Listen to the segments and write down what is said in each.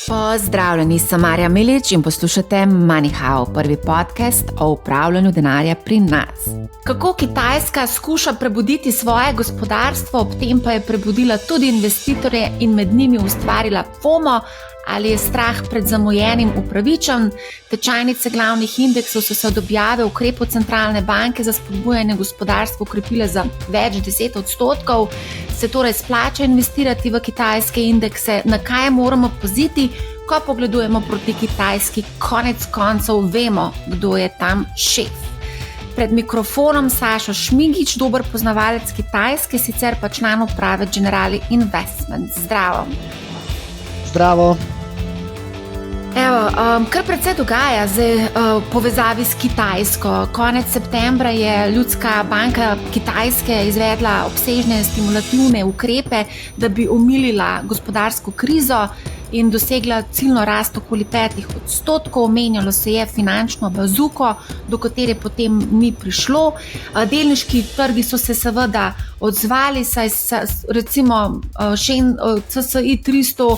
Pozdravljeni, sem Marja Milič in poslušate MoneyHow, prvi podcast o upravljanju denarja pri nas. Kako Kitajska skuša prebuditi svoje gospodarstvo, ob tem pa je prebudila tudi investitorje in med njimi ustvarila FOMO, ali je strah pred zamujenim upravičen. Tečajnice glavnih indeksov so se od objave ukrepov centralne banke za spodbujanje gospodarstva okrepile za več 10%. Se torej splača investirati v kitajske indekse? Na kaj moramo paziti, ko pogledujemo proti Kitajski? Konec koncev vemo, kdo je tam šef. Pred mikrofonom Sašo Šmigič, dober poznavalec Kitajske, sicer pa član uprave Generali Investment. Zdravo. Zdravo. Kar precej dogaja zdaj v povezavi s Kitajsko. Konec septembra je Ljudska banka Kitajske izvedla obsežne stimulativne ukrepe, da bi omilila gospodarsko krizo in dosegla ciljno rast okoli 5%. Omenjalo se je finančno bazuko, do katere potem ni prišlo. Delniški trgi so se seveda odzvali, saj recimo CSI 300,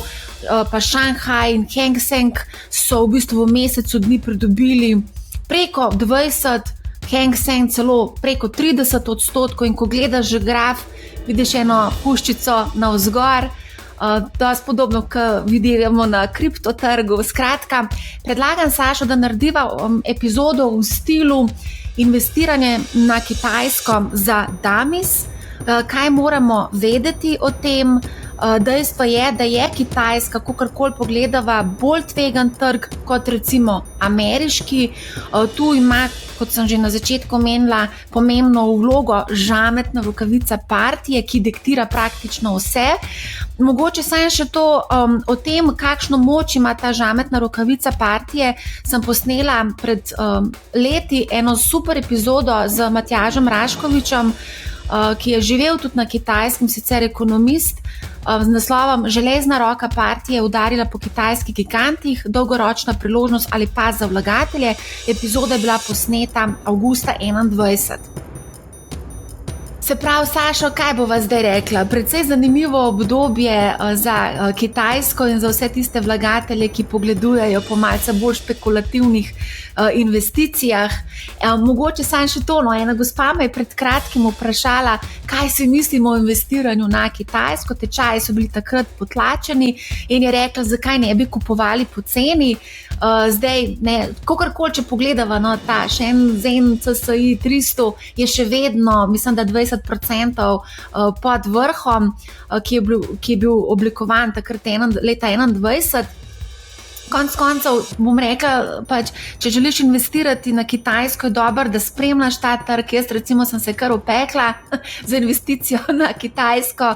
pa Šanghaj in Hang Seng so v bistvu v mesecu dni pridobili preko 20%, Hang Seng celo preko 30%, in ko gledaš graf, vidiš eno puščico navzgor, dosti podobno, kot vidimo na kriptotrgu. Skratka, predlagam, Sašo, da narediva epizodo v stilu investiranje na Kitajsko za dummies. Kaj moramo vedeti o tem? Dejstvo je, da je Kitajska, kakorkoli pogledava, bolj tvegan trg kot recimo ameriški. Tu ima, kot sem že na začetku omenila, pomembno vlogo žametna rokavica partije, ki diktira praktično vse. Mogoče samo še to o tem, kakšno moč ima ta žametna rokavica partije, sem posnela pred leti eno super epizodo z Matjažem Raškovičem, ki je živel tudi na Kitajskem, sicer ekonomist, z naslovom Železna roka partije udarila po kitajskih gigantih, dolgoročna priložnost ali pa za vlagatelje. Epizoda je bila posneta avgusta 2021. Se pravi, Sašo, kaj bova zdaj rekla? Precej zanimivo obdobje za Kitajsko in za vse tiste vlagatelje, ki pogledujejo po malce bolj špekulativnih investicijah. Mogoče samo še to, ena gospa me je pred kratkim vprašala, kaj si mislimo o investiranju na Kitajsko. Tečaji so bili takrat potlačeni in je rekla, zakaj ne bi kupovali poceni. Zdaj, kakorkoli, če pogledava, ta Shenzhen CSI 300 je še vedno, mislim, da 20% pod vrhom, ki je bil oblikovan takrat leta 2021. Konec koncev bom rekla, če želiš investirati na Kitajsko, je dobro, da spremljaš ta trg. Jaz recimo sem se kar opekla za investicijo na Kitajsko,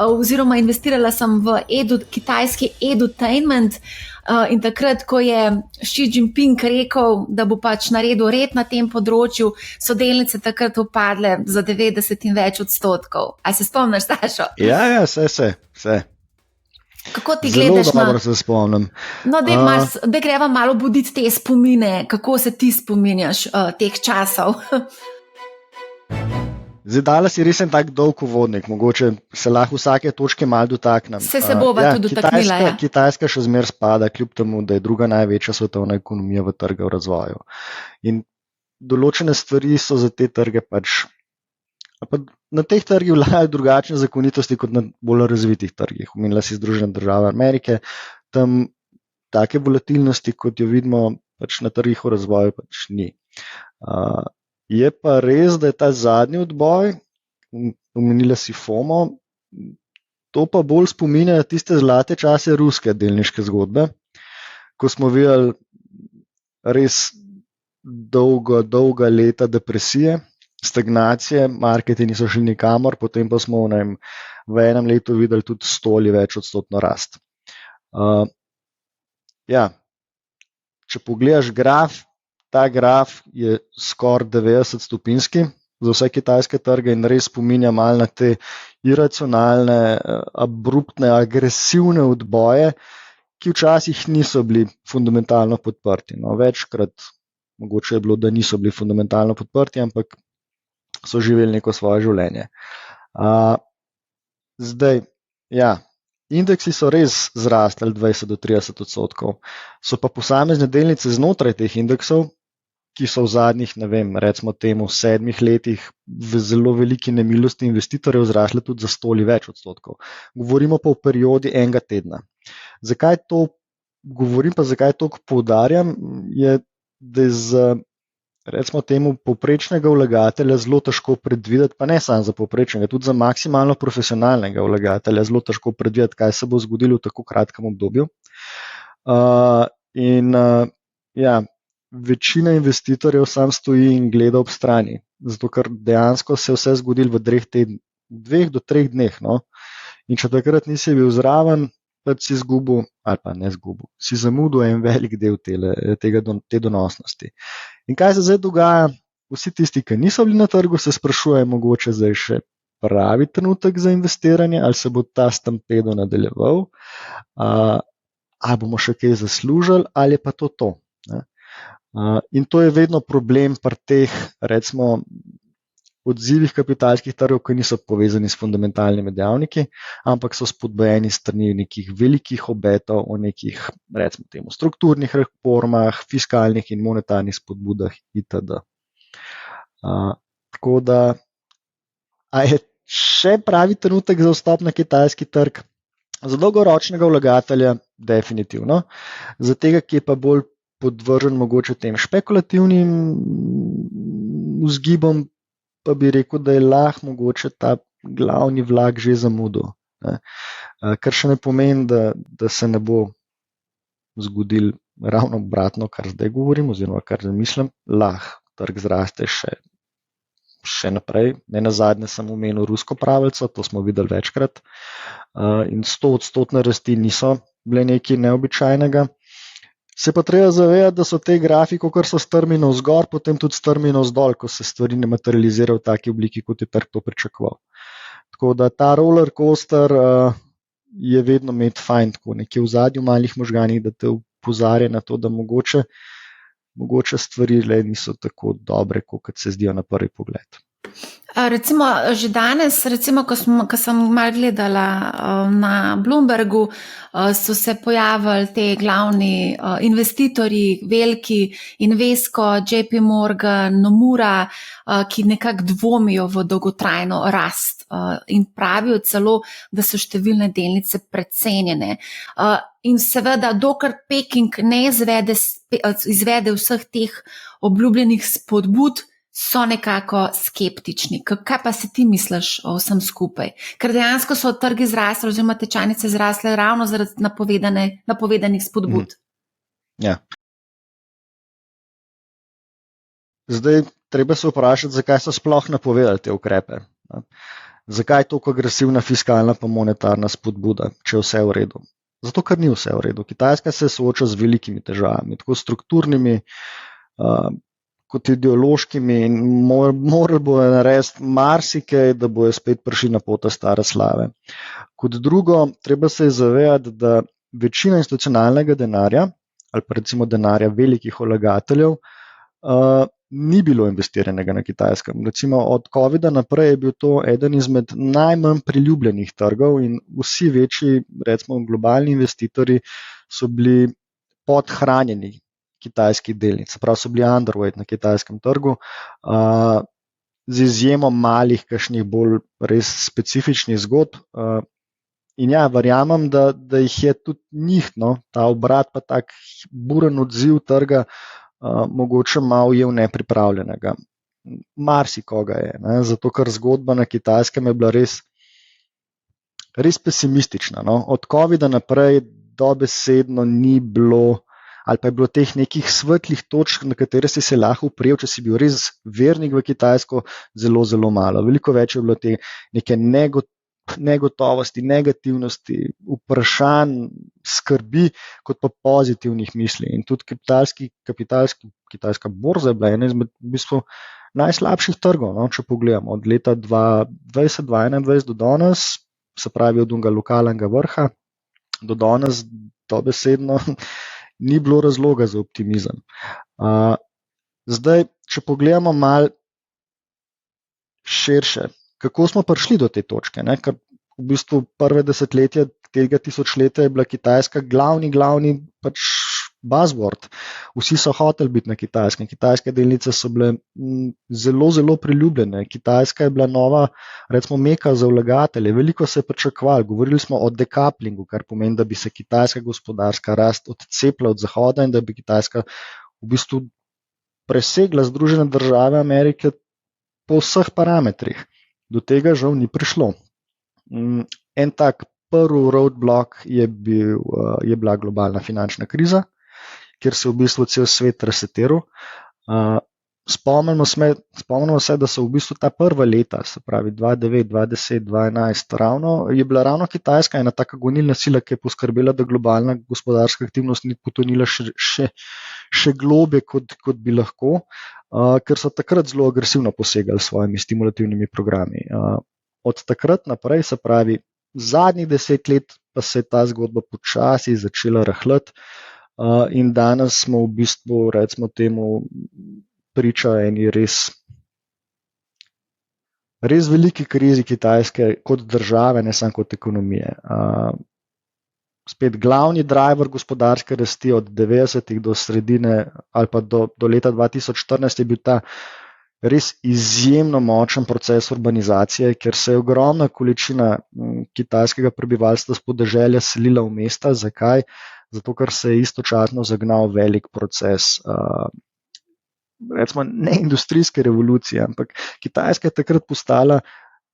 oziroma investirala sem v kitajski edutainment, in takrat, ko je Xi Jinping rekel, da bo naredil red na tem področju, so delnice takrat upadle za 90 in več odstotkov. A se spomniš, Sašo? Ja, vse. Kako ti gledaš? Zelo dobro se spomnim. Da greva malo buditi te spomine, kako se ti spominjaš teh časov. Zdaj, dala si res en tak dolg uvodnik, mogoče se lahko vsake točke malo dotaknem. Se bova tudi dotaknila. Kitajska še zmeraj spada, kljub temu, da je druga največja svetovna ekonomija v trgu v razvoju. In določene stvari so za te trge na teh trgih vladajo drugačne zakonitosti kot na bolj razvitih trgih. Omenila si Združene države Amerike, tam take volatilnosti, kot jo vidimo na trgih v razvoju, ni. Je pa res, da je ta zadnji odboj, omenila si FOMO, to pa bolj spominja na tiste zlate čase ruske delniške zgodbe, ko smo videli res dolga leta depresije, stagnacije, marketi niso šli nikamor, potem pa smo v enem letu videli tudi 100 ali več odstotno rast. Če pogledaš graf, ta graf je skoraj 90-stopinski za vse kitajske trge in res spominja malo na te iracionalne, abruptne, agresivne odboje, ki včasih niso bili fundamentalno podprti. Večkrat mogoče je bilo, da niso bili fundamentalno podprti, ampak so živeli neko svoje življenje. Zdaj, indeksi so res zrastli 20-30%, so pa posamezne delnice znotraj teh indeksov, ki so v zadnjih, ne vem, recimo temu 7 letih v zelo veliki nemilosti investitorjev zrasle tudi za 100 ali več odstotkov. Govorimo pa o periodi enega tedna. Zakaj to govorim, pa zakaj to poudarjam, je, da je za, recimo temu, povprečnega vlagatelja zelo težko predvideti, pa ne samo za povprečnega, tudi za maksimalno profesionalnega vlagatelja zelo težko predvideti, kaj se bo zgodilo v tako kratkem obdobju. Ja, večina investitorjev sam stoji in gleda ob strani, zato ker dejansko se je vse zgodilo v 2 do 3 dneh. No? In če takrat nisi bil zraven, pa si izgubil, ali pa ne izgubil, si zamudil en velik del te donosnosti. In kaj se zdaj dogaja? Vsi tisti, ki niso bili na trgu, se sprašujejo, mogoče zdaj še pravi trenutek za investiranje, ali se bo ta stampedo nadaljeval, ali bomo še kaj zaslužili, ali je pa to. Ne? In to je vedno problem pri teh, recimo, odzivih kapitalskih trgov, ki niso povezani s fundamentalnimi dejavniki, ampak so spodbujeni strani nekih velikih obetov o nekih, recimo temu, strukturnih reformah, fiskalnih in monetarnih spodbudah itd. Tako da, a je še pravi trenutek za vstop na kitajski trg? Za dolgoročnega vlagatelja definitivno, za tega, ki je pa bolj podvržen mogoče tem špekulativnim vzgibom, pa bi rekel, da je lahko mogoče ta glavni vlak že zamudil. Kar še ne pomeni, da se ne bo zgodil ravno obratno, kar zdaj govorim, oziroma kar mislim, lahko trg zraste še naprej. Ne nazadnje sem omenil rusko pravljico, to smo videli večkrat. In 100% rasti niso bile nekaj neobičajnega. Se pa treba zavedati, da so te grafi, kot so strmi navzgor, potem tudi strmi navzdol, ko se stvari ne materializirajo v taki obliki, kot je trg to pričakoval. Tako da ta roller coaster je vedno imeti fajn, tako nekje v zadju malih možganih, da te opozarja na to, da mogoče stvari le niso tako dobre, kot se zdijo na prvi pogled. Recimo, že danes, ko sem malo gledala na Bloombergu, so se pojavili te glavni investitorji, veliki Invesco, JP Morgan, Nomura, ki nekako dvomijo v dolgotrajno rast in pravijo celo, da so številne delnice precenjene. In seveda, dokler Peking ne izvede vseh teh obljubljenih spodbud, so nekako skeptični. Kaj pa si ti misliš o vsem skupaj? Ker dejansko so trgi zrasli, oziroma tečajnice zrasle ravno zaradi napovedanih spodbud. Ja. Zdaj, treba se vprašati, zakaj so sploh napovedali te ukrepe. Zakaj je toliko agresivna fiskalna pa monetarna spodbuda, če je vse v redu? Zato, ker ni vse v redu. Kitajska se sooča z velikimi težavami, tako strukturnimi, kot ideološkimi, in morali bojo narediti marsikaj, da bojo spet prišli na pot stare slave. Kot drugo, treba se zavedati, da večina institucionalnega denarja, ali pa recimo denarja velikih vlagateljev, ni bilo investiranega na Kitajskem. Recimo od COVID-a naprej je bil to eden izmed najmanj priljubljenih trgov in vsi večji, recimo globalni investitorji, so bili podhranjeni kitajskih delnic, prav so bili underweight na kitajskem trgu, z izjemo malih, kakšnih bolj res specifičnih zgodb. In ja, verjamem, da jih je tudi njih, ta obrat pa tak buren odziv trga, mogoče malo je nepripravljenega. Marsikoga je, zato ker zgodba na Kitajskem je bila res pesimistična. Od COVID-a naprej dobesedno ni bilo, ali pa je bilo teh nekih svetlih točk, na katere si se lahko uprijel, če si bil res vernik v Kitajsko, zelo, zelo malo. Veliko več je bilo te neke negotovosti, negativnosti, vprašanj, skrbi, kot pa pozitivnih misli. In tudi kitajska borza je bila ena izmed v bistvu najslabših trgov, če pogledamo, od leta 2020-2021 do danes, se pravi od unga lokalnega vrha, do danes dobesedno ni bilo razloga za optimizem. Zdaj, če pogledamo malo širše, kako smo prišli do te točke, ker v bistvu prve desetletje tega tisočletja je bila Kitajska glavni pač buzzword. Vsi so hoteli biti na Kitajskem. Kitajske delnice so bile zelo priljubljene. Kitajska je bila nova, recimo, meka za vlagatelje. Veliko se je pričakovalo. Govorili smo o decouplingu, kar pomeni, da bi se kitajska gospodarska rast odcepila od Zahoda in da bi Kitajska v bistvu presegla Združene države Amerike po vseh parametrih. Do tega žal ni prišlo. En tak prvi roadblock je bila globalna finančna kriza, kjer se je v bistvu cel svet resetiral. Spomnimo se, da so v bistvu ta prva leta, se pravi 2009, 2010, 2011, je bila ravno Kitajska ena taka gonilna sila, ki je poskrbela, da globalna gospodarska aktivnost ni potonila še globlje, kot bi lahko, ker so takrat zelo agresivno posegali s svojimi stimulativnimi programi. Od takrat naprej, se pravi zadnjih 10 let, pa se je ta zgodba počasi začela rahljati. In danes smo v bistvu, recimo temu, priča eni res veliki krizi Kitajske kot države, ne samo kot ekonomije. Spet glavni driver gospodarske rasti od 90-ih do sredine ali pa do leta 2014 je bil ta res izjemno močen proces urbanizacije, ker se je ogromna količina kitajskega prebivalstva s podeželja selila v mesta. Zakaj? Zato, ker se je istočasno zagnal velik proces, recimo ne industrijske revolucije, ampak Kitajska je takrat postala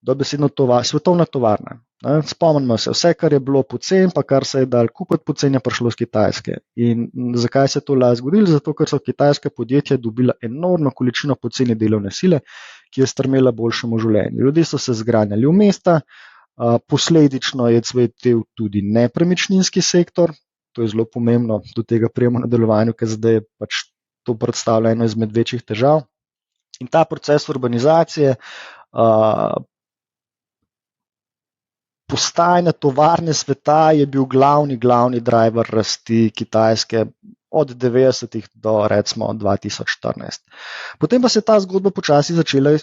dobesedno svetovna tovarna. Spomnimo se, vse, kar je bilo poceni, pa kar se je dalo kupiti poceni, je prišlo z Kitajske. In zakaj se je to lahko zgodilo? Zato, ker so kitajska podjetja dobila enormno količino poceni delovne sile, ki je strmela boljšemu življenju. Ljudje so se zgranjali v mesta, posledično je cvetel tudi nepremičninski sektor. To je zelo pomembno, do tega prijemo na delovanju, ker zdaj pač to predstavlja eno izmed večjih težav. In ta proces urbanizacije, postajanja tovarne sveta je bil glavni driver rasti Kitajske od 90-ih do recimo 2014. Potem pa se je ta zgodba počasi začela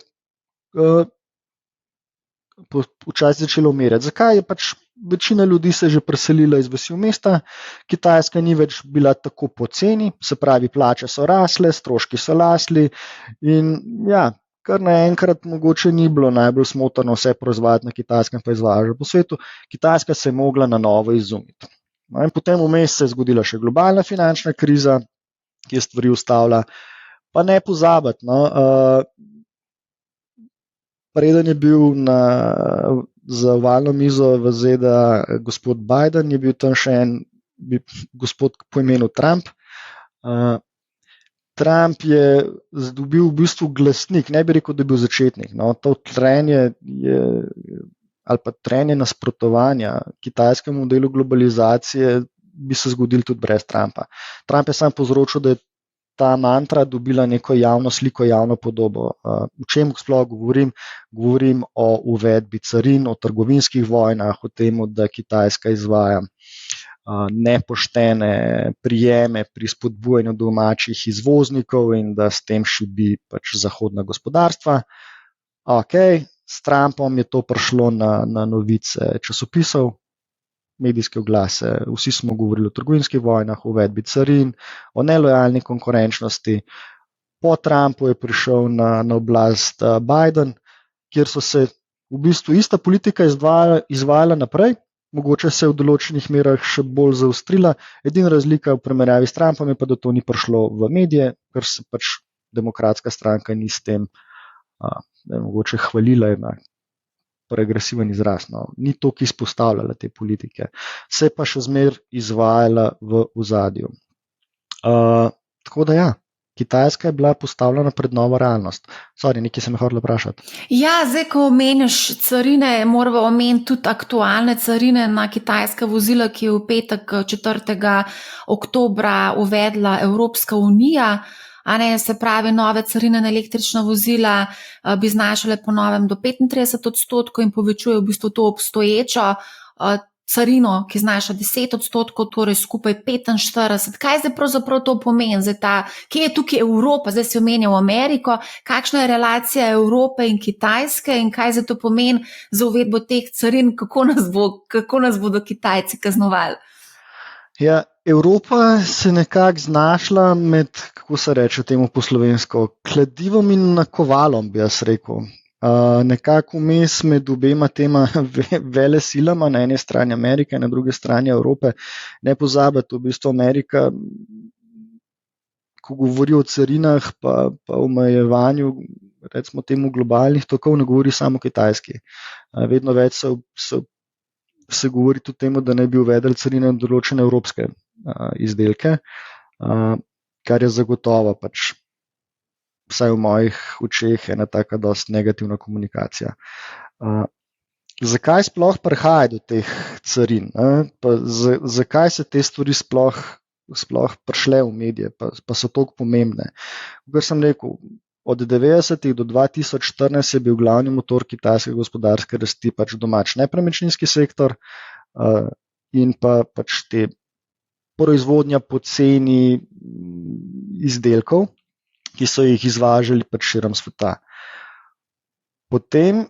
umirjati. Zakaj? Je pač večina ljudi se že preselila iz vasi v mesta, Kitajska ni več bila tako poceni, se pravi, plače so rasle, stroški so rasli in ja, kar naenkrat mogoče ni bilo najbolj smotrno vse proizvajati na Kitajskem, pa izvažati po svetu. Kitajska se je mogla na novo izumiti. In potem vmes se je zgodila še globalna finančna kriza, ki je stvari ustavila. Pa ne pozabiti, preden je bil za ovalno mizo v ZDA gospod Biden, je bil tam še en gospod po imenu Trump. Trump je dobil v bistvu glasnik, ne bi rekel, da je bil začetnik. To trenje ali pa trenje nasprotovanja kitajskemu modelu globalizacije bi se zgodilo tudi brez Trumpa. Trump je sam povzročil, da je ta mantra dobila neko javno sliko, javno podobo. O čem sploh govorim? Govorim o uvedbi carin, o trgovinskih vojnah, o tem, da Kitajska izvaja nepoštene prijeme pri spodbujanju domačih izvoznikov in da s tem šibi pač zahodna gospodarstva. S Trumpom je to prišlo na novice časopisov, medijske oglase, vsi smo govorili o trgovinskih vojnah, o uvedbi carin, o nelojalni konkurenčnosti. Po Trumpu je prišel na oblast Biden, kjer so se v bistvu ista politika izvajala naprej, mogoče se je v določenih merah še bolj zaostrila. Edina razlika v primerjavi s Trumpom je pa, da to ni prišlo v medije, ker se pač demokratska stranka ni s tem mogoče hvalila, pregresiven izraz, ni toliko izpostavljala te politike, se pa še zmeraj izvajala v ozadju. Tako da ja, Kitajska je bila postavljena pred novo realnost. Nekaj sem hotel vprašati. Ja, zdaj, ko omeniš carine, moramo omeniti tudi aktualne carine na kitajska vozila, ki je v petek 4. oktobra uvedla Evropska unija. Se pravi, nove carine na električna vozila bi znašale po novem do 35% in povečuje v bistvu to obstoječo carino, ki znaša 10%, torej skupaj 45%. Kaj zdaj pravzaprav to pomeni? Kje je tukaj Evropa? Zdaj si omenjal Ameriko. Kakšna je relacija Evrope in Kitajske in kaj zdaj to pomeni za uvedbo teh carin? Kako nas bodo Kitajci kaznovali? Ja, Evropa se nekako znašla med, kako se reče temu po slovensko, kladivom in nakovalom, bi jaz rekel. Nekako vmes med obema tema velesilama, na eni strani Amerike, na drugi strani Evrope. Ne pozabiti, v bistvu Amerika, ko govori o carinah pa omejevanju, recimo temu globalnih tokov, ne govori samo o Kitajski. Vedno več se govori tudi o tem, da ne bi uvedli carine na določene evropske izdelke, kar je zagotovo pač vsaj v mojih očeh ena taka dosti negativna komunikacija. Zakaj sploh prihaja do teh carin? Zakaj se te stvari sploh prišle v medije, pa so toliko pomembne? Kot sem rekel, od 90. do 2014 je bil glavni motor kitajske gospodarske rasti pač domač nepremičninski sektor in pač te proizvodnja poceni izdelkov, ki so jih izvažali pač širom sveta. Potem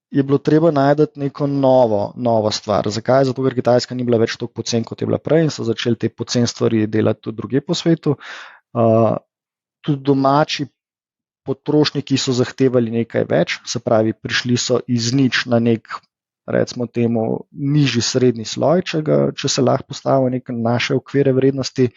je bilo treba najti neko novo stvar. Zakaj? Zato, ker Kitajska ni bila več toliko pocen, kot je bila prej in so začeli te pocen stvari delati tudi drugje po svetu. Tudi domači potrošniki so zahtevali nekaj več, se pravi, prišli so iz nič na nek, recimo temu, nižji srednji sloj, če se lahko postavi neke naše okvire vrednosti.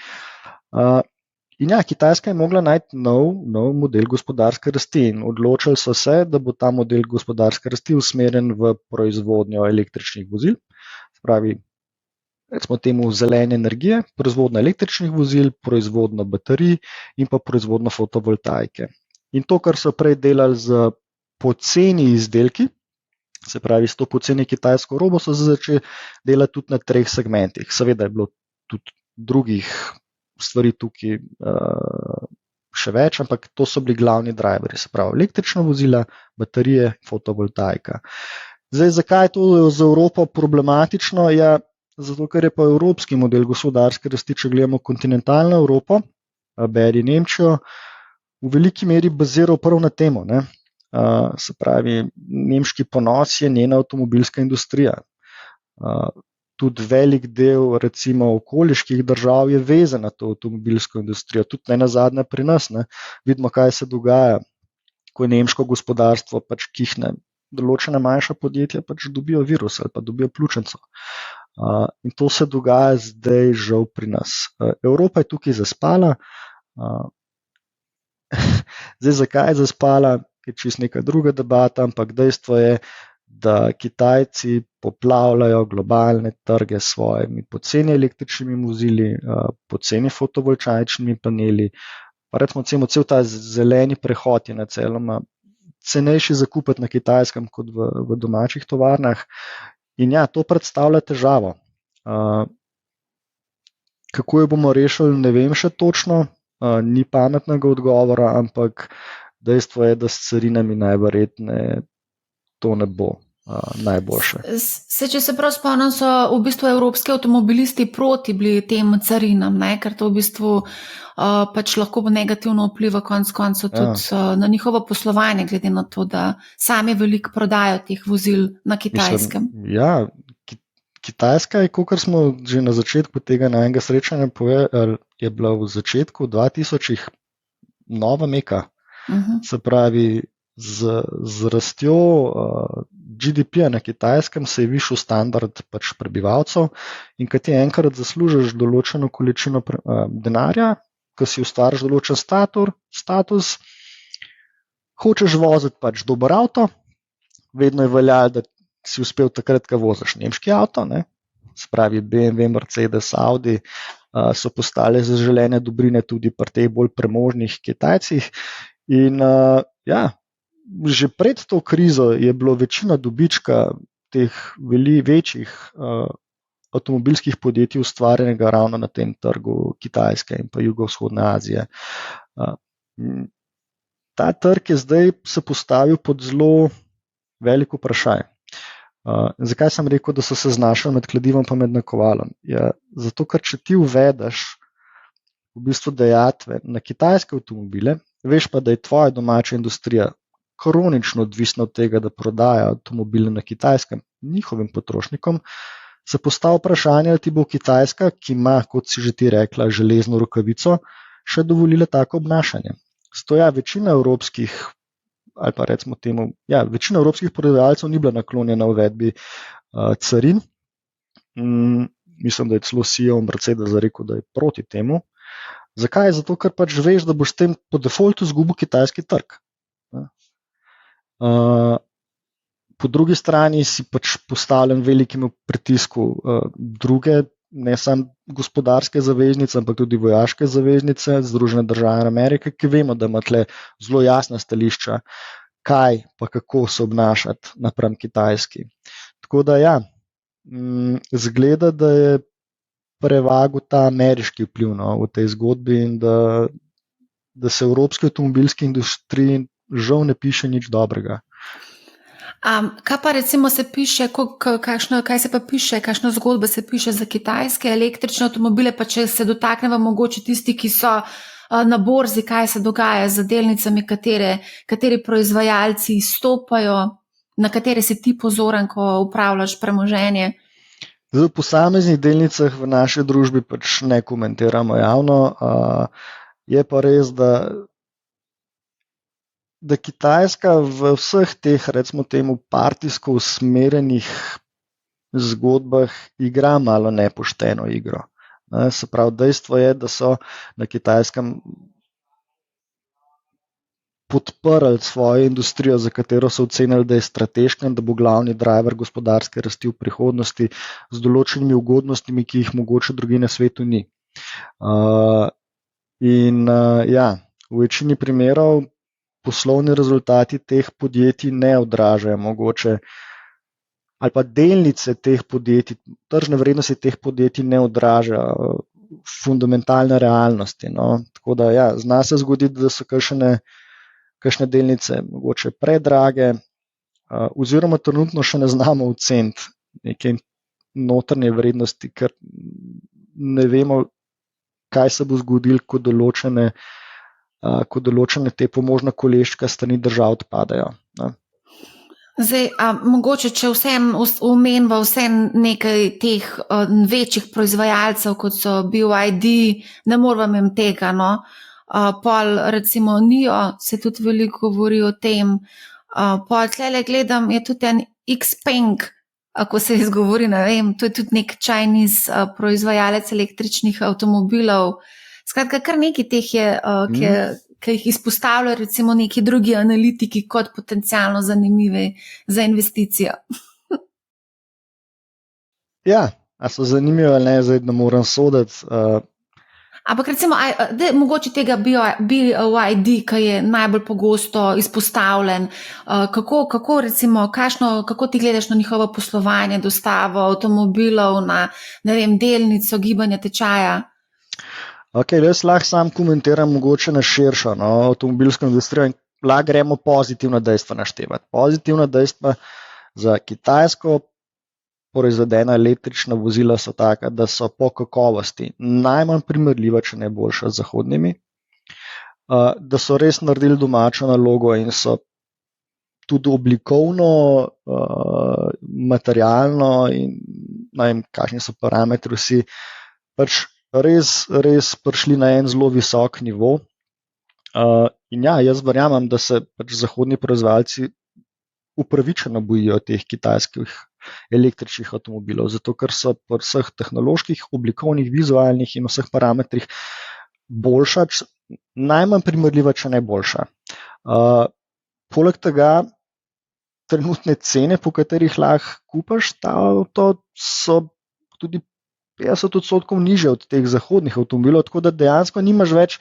In ja, Kitajska je mogla najti nov model gospodarske rasti in odločili so se, da bo ta model gospodarske rasti usmerjen v proizvodnjo električnih vozil, se pravi, recimo temu zelene energije, proizvodnjo električnih vozil, proizvodnjo baterij in pa proizvodnjo fotovoltaike. In to, kar so prej delali z poceni izdelki, se pravi, s to poceni kitajsko robo, so začeli delati tudi na 3 segmentih. Seveda je bilo tudi drugih stvari tukaj še več, ampak to so bili glavni driveri, se pravi, električna vozila, baterije, fotovoltaika. Zdaj, zakaj je to za Evropo problematično? Ja, zato, ker je pa evropski model gospodarske rasti, če gledamo kontinentalno Evropo, beri Nemčijo, v veliki meri baziral prav na temo. Se pravi, nemški ponos je njena avtomobilska industrija. Tudi velik del, recimo, okoliških držav je vezan na to avtomobilsko industrijo, tudi ne nazadnje pri nas. Vidimo, kaj se dogaja, ko je nemško gospodarstvo pač kihne. Določene manjša podjetja pač dobijo virus ali pa dobijo pljučnico. In to se dogaja zdaj žal pri nas. Evropa je tukaj zaspala. Zdaj, zakaj je zaspala, je čisto neka druga debata, ampak dejstvo je, da Kitajci poplavljajo globalne trge s svojimi poceni električnimi vozili, poceni fotovoltaičnimi paneli, pa recimo cel ta zeleni prehod je načeloma cenejši za kupiti na Kitajskem kot v domačih tovarnah. In ja, to predstavlja težavo. Kako jo bomo rešili, ne vem še točno, ni pametnega odgovora, ampak dejstvo je, da s carinami najverjetneje to ne bo najboljše. Če se prav spomnim, so v bistvu evropski avtomobilisti proti bili tem carinam, ker to v bistvu pač lahko negativno vpliva konec koncev tudi na njihovo poslovanje, glede na to, da sami veliko prodajo teh vozil na Kitajskem. Ja, Kitajska je, kot smo že na začetku tega najnega srečanja povedali, je bila v začetku 2000-ih nova meka. Se pravi, z rastjo GDP-ja na Kitajskem se je višal standard pač prebivalcev in kad ti enkrat zaslužiš določeno količino denarja, ko si ustvariš določen status, hočeš voziti pač dober avto, vedno je veljalo, da si uspel takrat, ko voziš nemški avto, se pravi BMW, Mercedes, Audi, so postale zaželene dobrine tudi pri teh bolj premožnih Kitajcih. In ja, že pred to krizo je bilo večina dobička teh večjih avtomobilskih podjetij ustvarjenega ravno na tem trgu Kitajske in pa jugovzhodne Azije. Ta trg je zdaj se postavil pod zelo veliko vprašanje. Zakaj sem rekel, da so se znašli med kladivom in med nakovalom? Ja, zato, ker če ti uvedeš v bistvu dajatve na kitajske avtomobile, veš pa, da je tvoja domača industrija kronično odvisna od tega, da prodaja avtomobile na kitajskem njihovim potrošnikom, se postavi vprašanje, ali ti bo Kitajska, ki ima, kot si že ti rekla, železno rokavico, še dovolila tako obnašanje. Zato večina evropskih, ali pa recimo temu, večina evropskih prodajalcev ni bila naklonjena uvedbi carin. Mislim, da je celo CEO Mercedesa rekel, da je proti temu. Zakaj? Zato, ker pač veš, da boš s tem po defaultu izgubil kitajski trg. Po drugi strani si pač postavljen velikemu pritisku druge, ne samo gospodarske zaveznice, ampak tudi vojaške zaveznice, Združene države Amerike, ki vemo, da ima tle zelo jasna stališča, kaj pa kako se obnašati napram Kitajski. Tako da zgleda, da je prevagal ta ameriški vpliv v tej zgodbi in da se evropski avtomobilski industriji žal ne piše nič dobrega. Kaj pa recimo se piše, kaj se pa piše, kakšna zgodba se piše za kitajske električne avtomobile, pa če se dotaknemo mogoče tisti, ki so na borzi, kaj se dogaja z delnicami, kateri proizvajalci izstopajo, na katere si ti pozoren, ko upravljaš premoženje? V posameznih delnicah v naši družbi pač ne komentiramo javno. Je pa res, da Kitajska v vseh teh, recimo temu, partijsko usmerjenih zgodbah igra malo nepošteno igro. Se pravi, dejstvo je, da so na Kitajskem podprli svojo industrijo, za katero so ocenili, da je strateška in da bo glavni driver gospodarske rasti v prihodnosti z določenimi ugodnostmi, ki jih mogoče drugje na svetu ni. V večini primerov poslovni rezultati teh podjetij ne odražajo mogoče, ali pa delnice teh podjetij, tržne vrednosti teh podjetij ne odražajo fundamentalne realnosti. Tako da zna se zgoditi, da so kakšne delnice mogoče predrage, oziroma trenutno še ne znamo oceniti neke notranje vrednosti, ker ne vemo, kaj se bo zgodilo, ko določene te pomožne koleščke strani držav odpadajo. Zdaj, mogoče, če vsem omenimo nekaj teh večjih proizvajalcev, kot so BYD, ne moramo jim tega, pol recimo NIO, se tudi veliko govori o tem, pol tlele gledam, je tudi en Xpeng, ako se izgovori, ne vem, to je tudi nek Chinese proizvajalec električnih avtomobilov. Skratka, kar nekaj teh je, ki jih izpostavljajo recimo neki drugi analitiki kot potencialno zanimive za investicijo. A so zanimive ali ne, zdaj ne moram soditi. Ampak recimo, mogoče tega BYD, ki je najbolj pogosto izpostavljen, kako recimo, kako ti gledaš na njihovo poslovanje, dostavo avtomobilov, na, ne vem, delnico, gibanje tečaja? Jaz lahko sam komentiram mogoče na širšo avtomobilsko industrijo in lahko gremo pozitivna dejstva naštevati. Pozitivna dejstva za kitajsko proizvedena električna vozila so taka, da so po kakovosti najmanj primerljiva, če ne boljša z zahodnimi, da so res naredili domačo nalogo in so tudi oblikovno, materialno in ne vem, kakšni so parametri vsi, pač res prišli na en zelo visok nivo. Jaz verjamem, da se pač zahodni proizvajalci upravičeno bojijo teh kitajskih električnih avtomobilov, zato ker so po vseh tehnoloških, oblikovnih, vizualnih in vseh parametrih boljša, najmanj primerljiva, če ne boljša. Poleg tega, trenutne cene, po katerih lahko kupiš ta avto, so tudi 50% nižje od teh zahodnih avtomobilov, tako da dejansko nimaš več,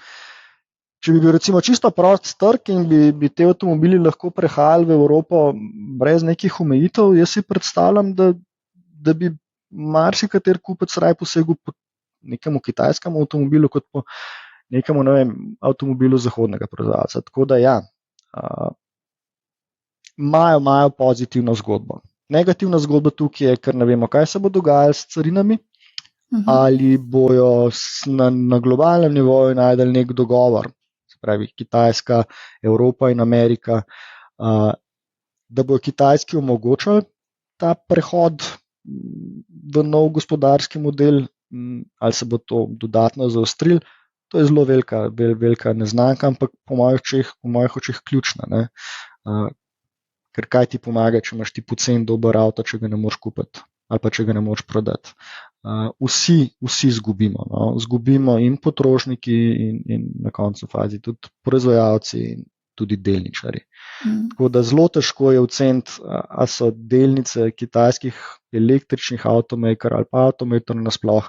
če bi bil recimo čisto prost trg in bi te avtomobili lahko prehajali v Evropo brez nekih omejitev, jaz si predstavljam, da bi marsikater kupec raje posegel po nekemu kitajskemu avtomobilu, kot po nekemu, ne vem, avtomobilu zahodnega proizvajalca. Tako da imajo pozitivno zgodbo. Negativna zgodba tukaj je, ker ne vemo, kaj se bo dogajalo s carinami, ali bojo na globalnem nivoju najdel nek dogovor, se pravi Kitajska, Evropa in Amerika, da bojo Kitajski omogočili ta prehod v nov gospodarski model, ali se bo to dodatno zaostril. To je zelo velika neznanka, ampak po mojih očeh ključna. Ne? Ker kaj ti pomaga, če imaš ti pocen dober avto, če ga ne moreš kupiti ali pa če ga ne moreš prodati. Vsi izgubimo. No? Izgubimo in potrošniki in na koncu fazi tudi proizvajalci in tudi delničarji. Tako da zelo težko je oceniti, ali so delnice kitajskih električnih avtomakerjev ali pa avtomakerjev nasploh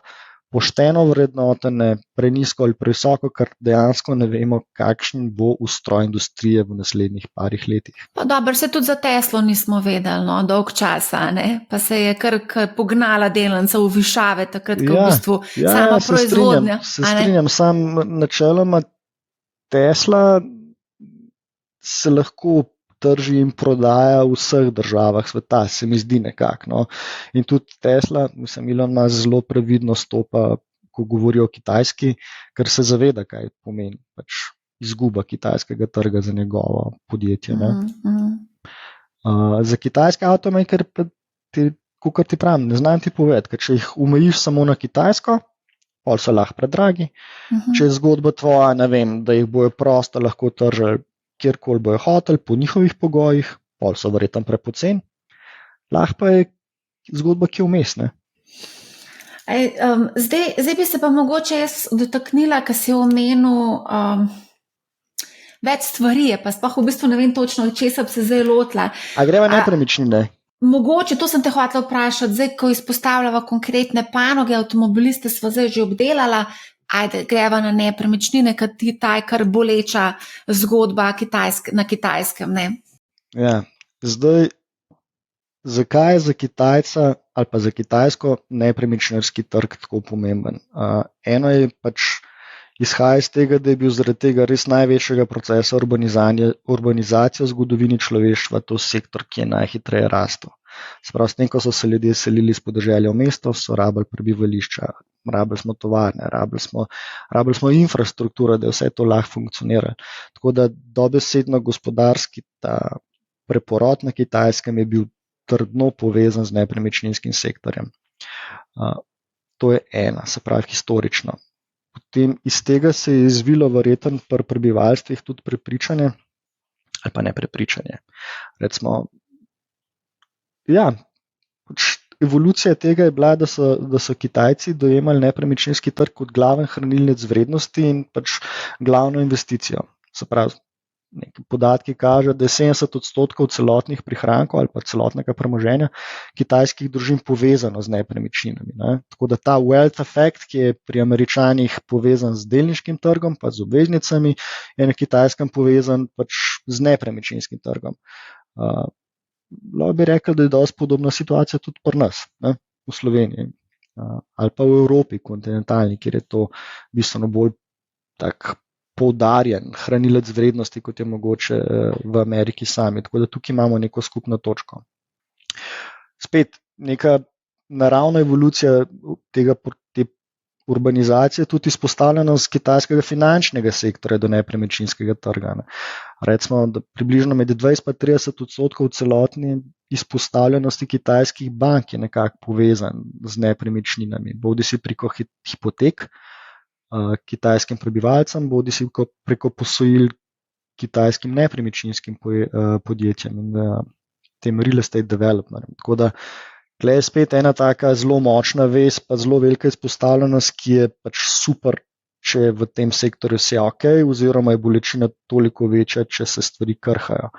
pošteno vrednotene, prenizko ali previsoko, ker dejansko ne vemo, kakšen bo ustroj industrije v naslednjih parih letih. Pa dobro, se tudi za Teslo nismo vedeli, no, dolg časa, ne? Pa se je kar pognala delnica v višave, takrat, ko v bistvu sama proizvodnja. Se strinjam, sam načeloma Tesla se lahko trži in prodaja v vseh državah sveta, se mi zdi nekako. No. In tudi Tesla, Elon Musk zelo previdno stopa, ko govori o Kitajski, ker se zaveda, kaj pomeni izguba kitajskega trga za njegovo podjetje. Za kitajske avtomakerje, kakor ti pravim, ne znam ti povedati, ker če jih omejiš samo na Kitajsko, pol so lahko predragi. Če je zgodba tvoja, ne vem, da jih bojo prosto lahko tržili kjerkoli bojo hoteli, po njihovih pogojih, pol so verjetno prepoceni, lahko pa je zgodba, ki je vmes. Zdaj bi se pa mogoče jaz dotaknila, ker si omenil več stvari, pa sploh v bistvu ne vem točno, česa bi se zdaj lotila. A greva nepremičnine? Mogoče, to sem te hotela vprašati, zdaj, ko izpostavljava konkretne panoge, avtomobiliste sva zdaj že obdelala, ajde, greva na nepremičnine, ker ti ta je kar boleča zgodba na Kitajskem, ne? Ja, zdaj, zakaj je za Kitajca ali pa za Kitajsko nepremičninski trg tako pomemben? Eno je izhaja iz tega, da je bil zaradi tega res največjega procesa urbanizacije v zgodovini človeštva to sektor, ki je najhitreje rastel. Sprav, s tem, ko so se ljudje selili iz podeželja v mesto, so rabili prebivališča, rabili smo tovarne, rabili smo infrastrukturo, da je vse to lahko funkcioniralo. Tako da dobesedno gospodarski ta preporod na Kitajskem je bil trdno povezan z nepremičninskim sektorjem. To je ena, se pravi historično. Potem iz tega se je izvilo verjetno pri prebivalstvih tudi prepričanje, ali pa ne prepričanje. Recimo, evolucija tega je bila, da so Kitajci dojemali nepremičninski trg kot glaven hranilec vrednosti in glavno investicijo. Se pravi, neki podatki kažejo, da je 70% celotnih prihrankov ali pa celotnega premoženja kitajskih družin povezano z nepremičninami. Ne? Tako da ta wealth effect, ki je pri Američanih povezan z delniškim trgom, pa z obveznicami, je na Kitajskem povezan z nepremičninskim trgom. Lahko bi rekel, da je dosti podobna situacija tudi pri nas, ne, v Sloveniji ali pa v Evropi kontinentalni, kjer je to bistveno bolj tak poudarjen hranilec vrednosti, kot je mogoče v Ameriki sami. Tako da tukaj imamo neko skupno točko. Spet neka naravna evolucija te urbanizacije tudi izpostavljena z kitajskega finančnega sektorja do nepremičninskega trga. Recimo, da približno med 20-30% celotne izpostavljenosti kitajskih bank je nekako povezan z nepremičninami, bodisi preko hipotek kitajskim prebivalcem, bodisi preko posojil kitajskim nepremičninskim podjetjem in tem real estate developerjem. Tako da tukaj je spet ena taka zelo močna vez, pa zelo velika izpostavljenost, ki je super, če je v tem sektorju vse ok, oziroma je bolečina toliko večja, če se stvari krhajo.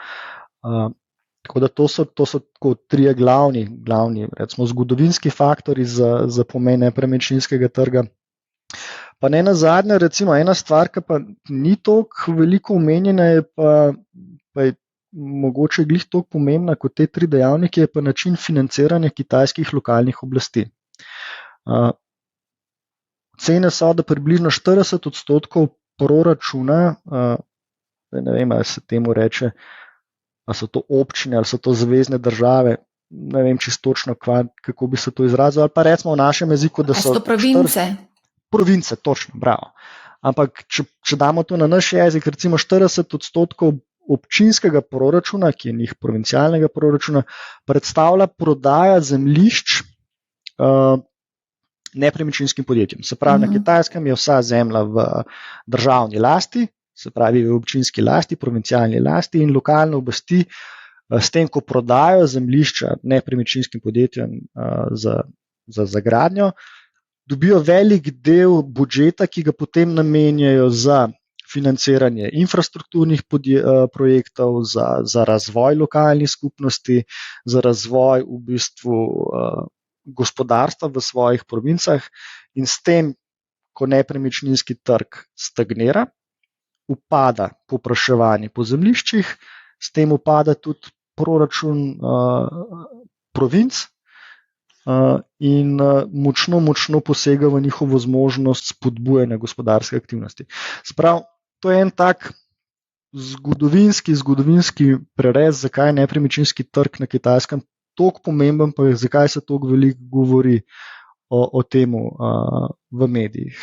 Tako da to so tako trije glavni recimo zgodovinski faktori za pomen nepremičninskega trga. Pa ne nazadnje, recimo ena stvar, ki pa ni toliko veliko omenjena, je pa je mogoče glih toliko pomembna kot te tri dejavnike, je pa način financiranja kitajskih lokalnih oblasti. Ocene so, da približno 40% proračuna, ne vem, ali se temu reče, ali so to občine, ali so to zvezne države, ne vem čisto točno, kako bi se to izrazilo, ali pa recimo v našem jeziku, da so to province. Province, točno, bravo. Ampak, če damo to na naš jezik, recimo 40% občinskega proračuna, ki je njih provincialnega proračuna, predstavlja prodaja zemljišč nepremičninskim podjetjem. Se pravi, na Kitajskem je vsa zemlja v državni lasti, se pravi v občinski lasti, provincialni lasti in lokalne oblasti s tem, ko prodajo zemljišča nepremičninskim podjetjem za gradnjo, dobijo velik del budžeta, ki ga potem namenjajo za financiranje infrastrukturnih projektov, za razvoj lokalnih skupnosti, za razvoj v bistvu gospodarstva v svojih provincah in s tem, ko nepremičninski trg stagnira, upada povpraševanje po zemljiščih, s tem upada tudi proračun provinc in močno posega v njihovo zmožnost spodbujanja gospodarske aktivnosti. Sprav, to je en tak zgodovinski prerez, zakaj je nepremičninski trg na Kitajskem toliko pomemben, pa zakaj se toliko veliko govori o tem v medijih.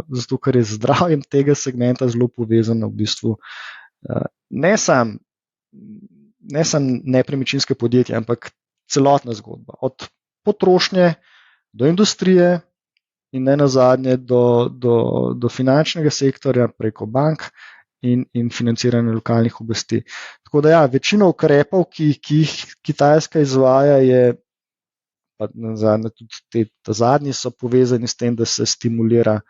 Zato, ker je z zdravjem tega segmenta zelo povezano v bistvu ne samo nepremičninske podjetje, ampak celotna zgodba. Od potrošnje do industrije in ne nazadnje do finančnega sektorja preko bank in financiranja lokalnih oblasti. Tako da ja, večina ukrepov, ki jih Kitajska izvaja, je, pa nazadnje tudi ta zadnji, so povezani s tem, da se stimulira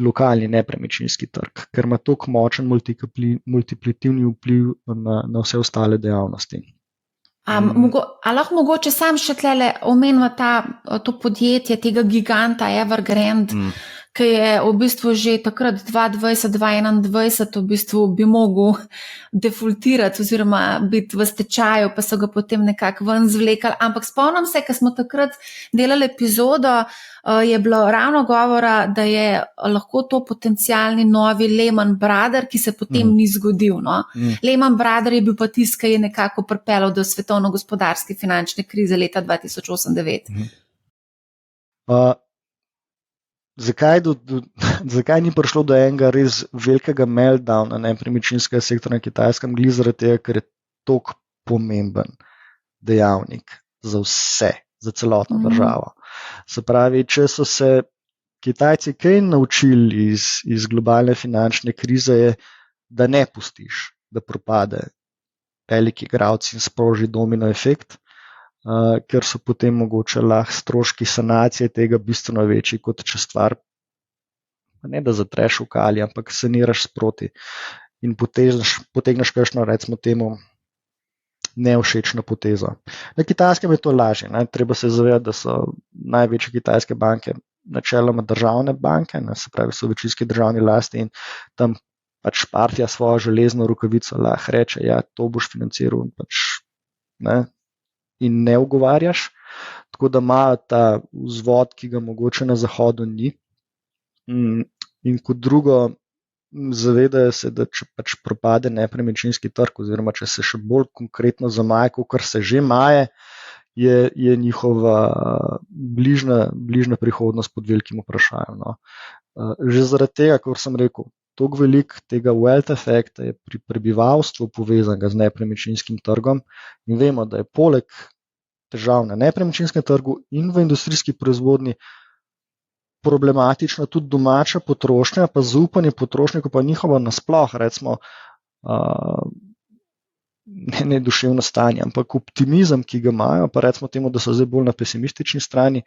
lokalni nepremičninski trg, ker ima tako močen multiplikativni vpliv na vse ostale dejavnosti. Lahko mogoče sam še tlele omenimo to podjetje, tega giganta Evergrande, ki je v bistvu že takrat 2020-2021 v bistvu bi mogel defaultirati oziroma biti v stečaju, pa so ga potem nekako ven zvlekali. Ampak spomnim se, ko smo takrat delali epizodo, je bilo ravno govora, da je lahko to potencialni novi Lehman Brothers, ki se potem ni zgodil. No? Lehman Brothers je bil pa tisti, ki je nekako pripeljal do svetovno-gospodarske finančne krize leta 2008-2009. Zakaj ni prišlo do enega res velikega meltdowna nepremičninskega sektorja na Kitajskem? Glih zaradi tega, ker je toliko pomemben dejavnik za vse, za celotno državo. Se pravi, če so se Kitajci kaj naučili iz globalne finančne krize, je, da ne pustiš, da propade veliki igralci in sproži domino efekt, ker so potem mogoče lahko stroški sanacije tega bistveno večji, kot če stvar, ne da zatreš v kali, ampak saniraš sproti in potegneš kakšno, recimo temu, nevšečno potezo. Na Kitajskem je to lažje. Treba se zavedati, da so največje kitajske banke načeloma državne banke, se pravi, so večinski državni lasti in tam pač partija svojo železno rokavico lahko reče, ja, to boš financiral in ne ugovarjaš, tako da imajo ta vzvod, ki ga mogoče na zahodu ni. In kot drugo, zavedajo se, da če pač propade nepremičninski trg, oziroma če se še bolj konkretno zamaje, kot se že maje, je njihova bližnja prihodnost pod velikim vprašanjem. No. Že zaradi tega, kot sem rekel, toliko veliko tega wealth efekta je pri prebivalstvu povezanega z nepremičninskim trgom in vemo, da je poleg težav na nepremičninskem trgu in v industrijski proizvodnji problematična tudi domača potrošnja, pa zaupanje potrošnikov, pa njihovo nasploh, recimo, ne duševno stanje, ampak optimizem, ki ga imajo, pa recimo temu, da so zdaj bolj na pesimistični strani,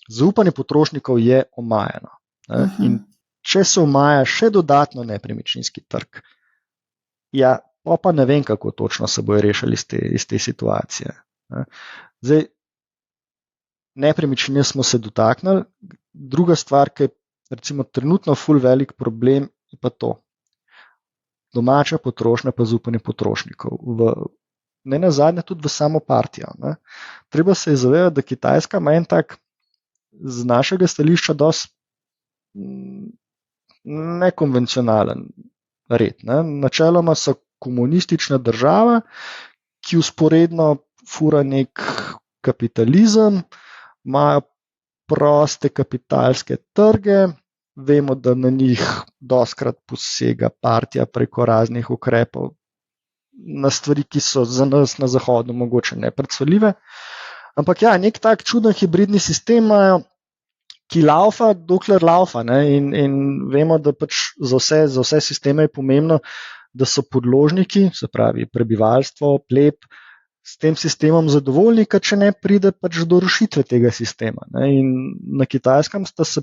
zaupanje potrošnikov je omajeno. In če se omaja še dodatno nepremičninski trg, ja, pa ne vem, kako točno se bojo rešili iz te situacije. Zdaj, nepremičnine smo se dotaknili, druga stvar, ki je recimo trenutno ful velik problem, je pa to. Domača potrošnja pa zaupanje potrošnikov. Ne nazadnje tudi v samo partijo. Treba se je zavedati, da Kitajska ima en tak z našega stališča dosti nekonvencionalen red. Načeloma so komunistična država, ki usporedno fura nek kapitalizem, imajo proste kapitalske trge, vemo, da na njih dostkrat posega partija preko raznih ukrepov na stvari, ki so za nas na Zahodu mogoče nepredstavljive. Ampak ja, nek tak čuden hibridni sistem imajo, ki laufa, dokler laufa. In vemo, da pač za vse sisteme je pomembno, da so podložniki, se pravi prebivalstvo, pleb, s tem sistemom zadovoljni, ker če ne pride pač do rušitve tega sistema. In na Kitajskem sta se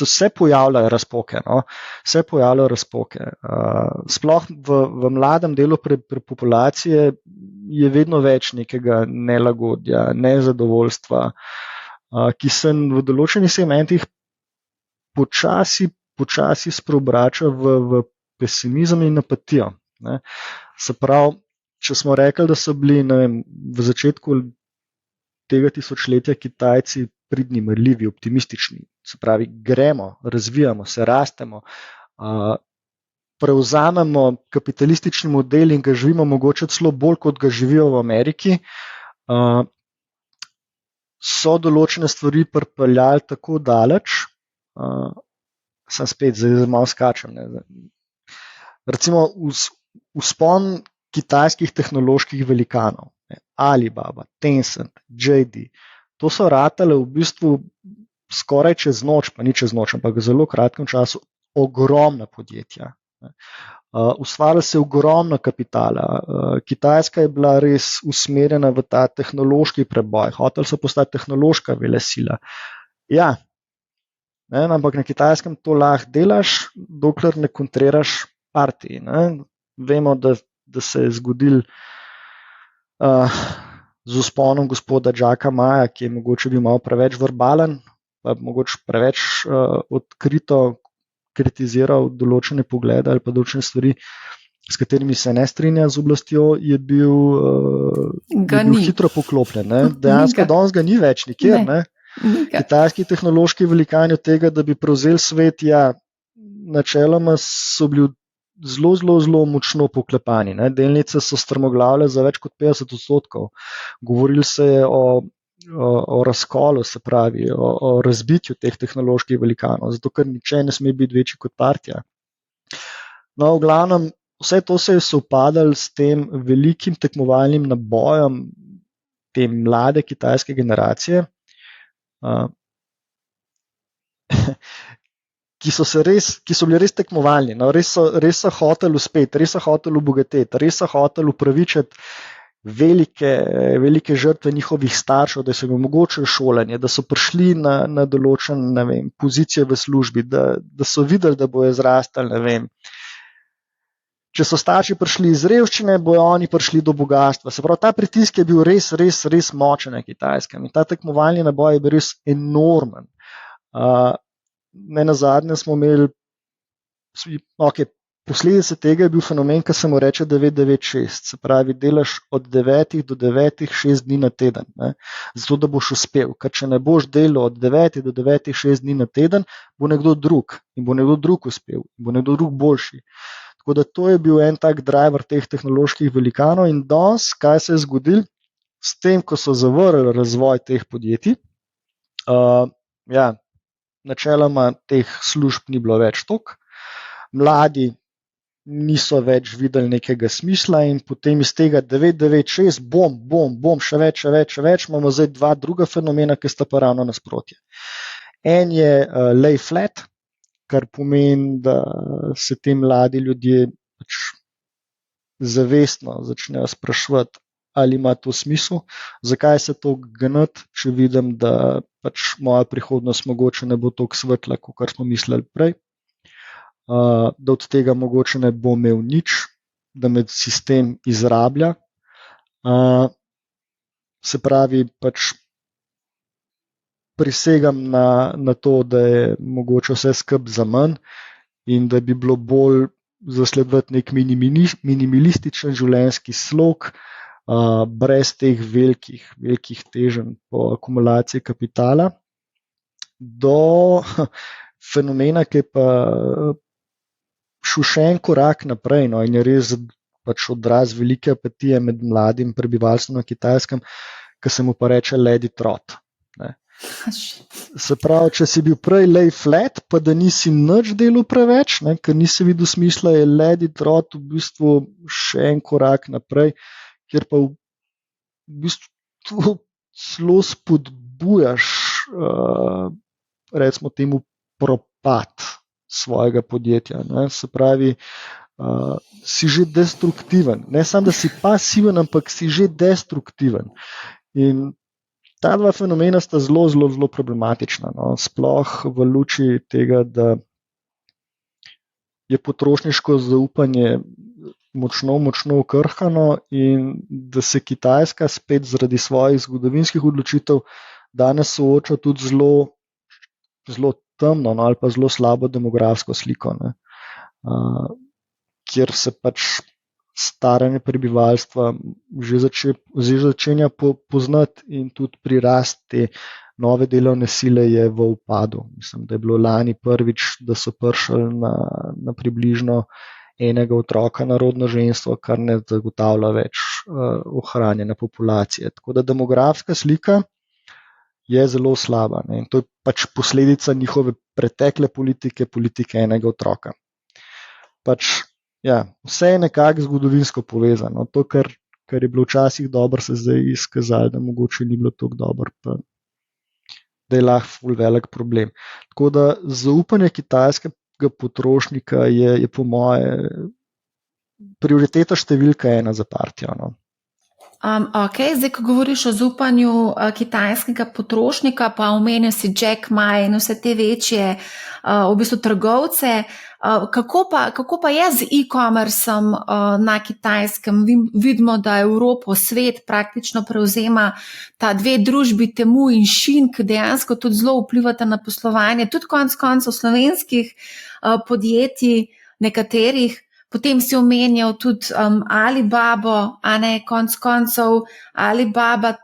vse pojavljale razpoke. Vse pojavljajo razpoke. Sploh v mladem delu populacije je vedno več nekega nelagodja, nezadovoljstva, ki se v določenih segmentih počasi spreobrača v pesimizem in apatijo. Se pravi, če smo rekli, da so bili v začetku tega tisočletja Kitajci pridni, marljivi, optimistični, se pravi, gremo, razvijamo se, rastemo, prevzamemo kapitalistični model in ga živimo mogoče celo bolj, kot ga živijo v Ameriki, so določene stvari pripeljali tako daleč, sem spet, zdaj malo skačem. Recimo vzpon kitajskih tehnoloških velikanov, Alibaba, Tencent, JD, to so ratale v bistvu skoraj čez noč, pa ni čez noč, ampak v zelo kratkem času ogromna podjetja. Ustvarjalo se je ogromno kapitala. Kitajska je bila res usmerjena v ta tehnološki preboj, hoteli so postati tehnološka velesila. Ja, ampak na Kitajskem to lahko delaš, dokler ne kontriraš partiji. Vemo, da se je zgodil z vzponom gospoda Jacka Maya, ki je mogoče bil malo preveč verbalen, pa mogoče preveč odkrito kritiziral določene poglede ali pa določene stvari, s katerimi se ne strinja z oblastjo, je bil hitro poklopljen. Dejansko danes ga ni več nikjer. Kitajski tehnološki velikani od tega, da bi prevzeli svet, načeloma so bili zelo močno poklepani. Delnice so strmoglavile za več kot 50%. Govorili se je o razkolu, se pravi, o razbitju teh tehnoloških velikanov, zato ker niče ne sme biti večji kot partija. V glavnem, vse to se je sovpadalo s tem velikim tekmovalnim nabojem te mlade kitajske generacije, ki so bili res tekmovalni, res so hoteli uspeti, res so hoteli obogateti, res so hoteli upravičiti velike žrtve njihovih staršev, da so jim omogočili šolanje, da so prišli na določene pozicije v službi, da so videli, da bojo zrastali. Če so starši prišli iz revščine, bojo oni prišli do bogatstva. Se pravi, ta pritisk je bil res močen na Kitajskem in ta tekmovalni naboj je bil res enormen. Nenazadnje smo imeli, posledice tega je bil fenomen, ki se mu reče 9-9-6, se pravi, delaš od 9 do 9, 6 dni na teden, zato da boš uspel, ker če ne boš delal od 9 do 9, 6 dni na teden, bo nekdo drug in bo nekdo drug uspel, bo nekdo drug boljši. Tako da to je bil en tak driver teh tehnoloških velikanov in danes, kaj se je zgodilo s tem, ko so zavrli razvoj teh podjetij, načeloma teh služb ni bilo več toliko, mladi niso več videli nekega smisla in potem iz tega 9-9-6 bom, še več, imamo zdaj dva druga fenomena, ki sta pa ravno nasprotje. En je lay flat, kar pomeni, da se ti mladi ljudje pač zavestno začnejo spraševati, ali ima to smisel, zakaj se to gnati, če vidim, da pač moja prihodnost mogoče ne bo toliko svetla, kot smo mislili prej, da od tega mogoče ne bo imel nič, da me sistem izrablja. Se pravi, pač prisegam na to, da je mogoče vse skupaj za manj in da bi bilo bolj zasledovati nek minimalističen življenjski slog, brez teh velikih teženj po akumulaciji kapitala, do fenomena, ki je pa šel še en korak naprej, in je res pač odraz velike apatije med mladim prebivalstvom na Kitajskem, ki se mu pa reče let it rot. Ne. Se pravi, če si bil prej lay flat, pa da nisi nič delal preveč, ne, ker nisi videl smisla, je let it rot v bistvu še en korak naprej, kjer pa v bistvu celo spodbujaš, recimo temu, propad svojega podjetja. Ne. Se pravi, si že destruktiven. Ne samo, da si pasiven, ampak si že destruktiven. In ta dva fenomena sta zelo, zelo, zelo problematična. No. Sploh v luči tega, da je potrošniško zaupanje močno, močno okrhano in da se Kitajska spet zaradi svojih zgodovinskih odločitev danes sooča tudi zelo, zelo temno, no, ali pa zelo slabo demografsko sliko, ne. Kjer se pač staranje prebivalstva že začenja poznati in tudi prirast te nove delovne sile je v upadu. Mislim, da je bilo lani prvič, da so prišli na približno enega otroka na rodno ženstvo, kar ne zagotavlja več ohranjene populacije. Tako da demografska slika je zelo slaba, ne. In to je pač posledica njihove pretekle politike enega otroka. Pač, ja, vse je nekako zgodovinsko povezano. To, kar je bilo včasih dobro, se zdaj izkazalo, da mogoče ni bilo tako dobro, pa da je lahko ful velik problem. Tako da zaupanje kitajskega potrošnika je po moje prioriteta številka 1 za partijo. No. Ok, zdaj, ko govoriš o zaupanju kitajskega potrošnika, pa omenil si Jack Ma in vse te večje v bistvu trgovce, kako pa je z e-commerceom na Kitajskem? Vidimo, da Evropo, svet praktično prevzema ta dve družbi Temu in Shein, ki dejansko tudi zelo vplivata na poslovanje, tudi konec koncev slovenskih podjetij, nekaterih. Potem si omenjal tudi Alibabo, a ne, konec koncev Alibaba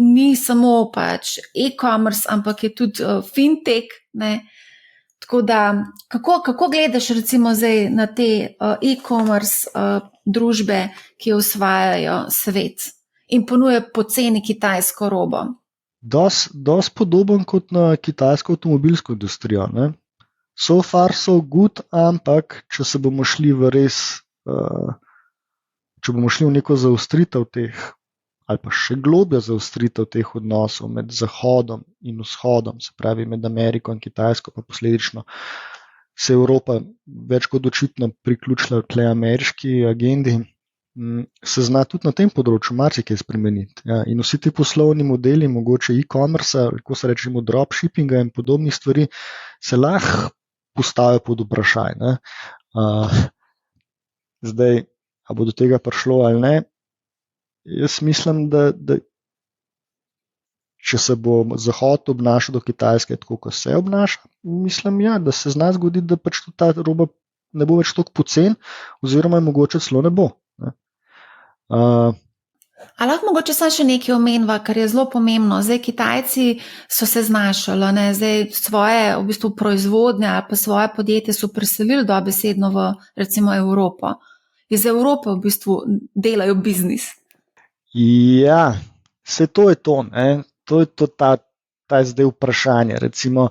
ni samo pač e-commerce, ampak je tudi fintech, ne. Tako da, kako gledaš recimo zdaj na te e-commerce družbe, ki osvajajo svet in ponujajo poceni kitajsko robo? Dosti podoben kot na kitajsko avtomobilsko industrijo, ne. So far so good, ampak če bomo šli v neko zaostritev teh, ali pa še globljo zaostritev teh odnosov med Zahodom in Vzhodom, se pravi med Ameriko in Kitajsko, pa posledično se Evropa več kot očitno priključila tle ameriški agendi, se zna tudi na tem področju marsikaj spremeniti. Ja, in vsi ti poslovni modeli, mogoče e-commerce, ko se rečemo dropshippinga in podobnih stvari, se lahko postavijo pod vprašaj. Ne. Zdaj, a bo do tega prišlo ali ne, jaz mislim, da če se bo Zahod obnašal do Kitajske tako, kot se obnaša, mislim, ja, da se zna zgoditi, da pač ta roba ne bo več toliko pocen, oziroma je mogoče celo ne bo. Ne. A lahko mogoče samo še nekaj omenva, kar je zelo pomembno. Zdaj, Kitajci so se znašali, ne, zdaj svoje v bistvu proizvodnje ali pa svoje podjetje so preselili dobesedno v recimo Evropo. Iz Evrope v bistvu delajo biznis. Ja, vse to je to, ne. To je to ta zdaj vprašanje. Recimo,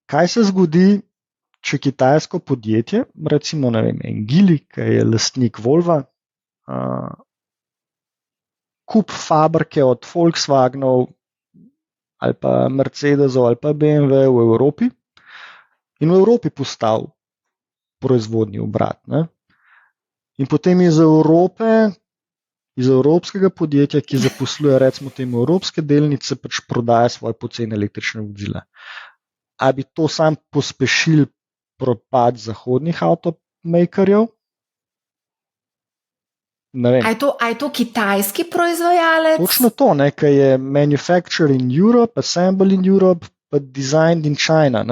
kaj se zgodi, če kitajsko podjetje, recimo, ne vem, Geely, ki je lastnik Volva, kup fabrike od Volkswagenov ali pa Mercedesov ali pa BMW v Evropi in v Evropi postavil proizvodni obrat. Ne? In potem iz Evrope, iz evropskega podjetja, ki zaposluje recimo temu evropske delnice, pač prodaja svoje poceni električne vozila. A bi to sam pospešil propad zahodnih avtomakerjev? A je to kitajski proizvajalec? Točno to, ki je manufactured in Europe, assembled in Europe, but designed in China.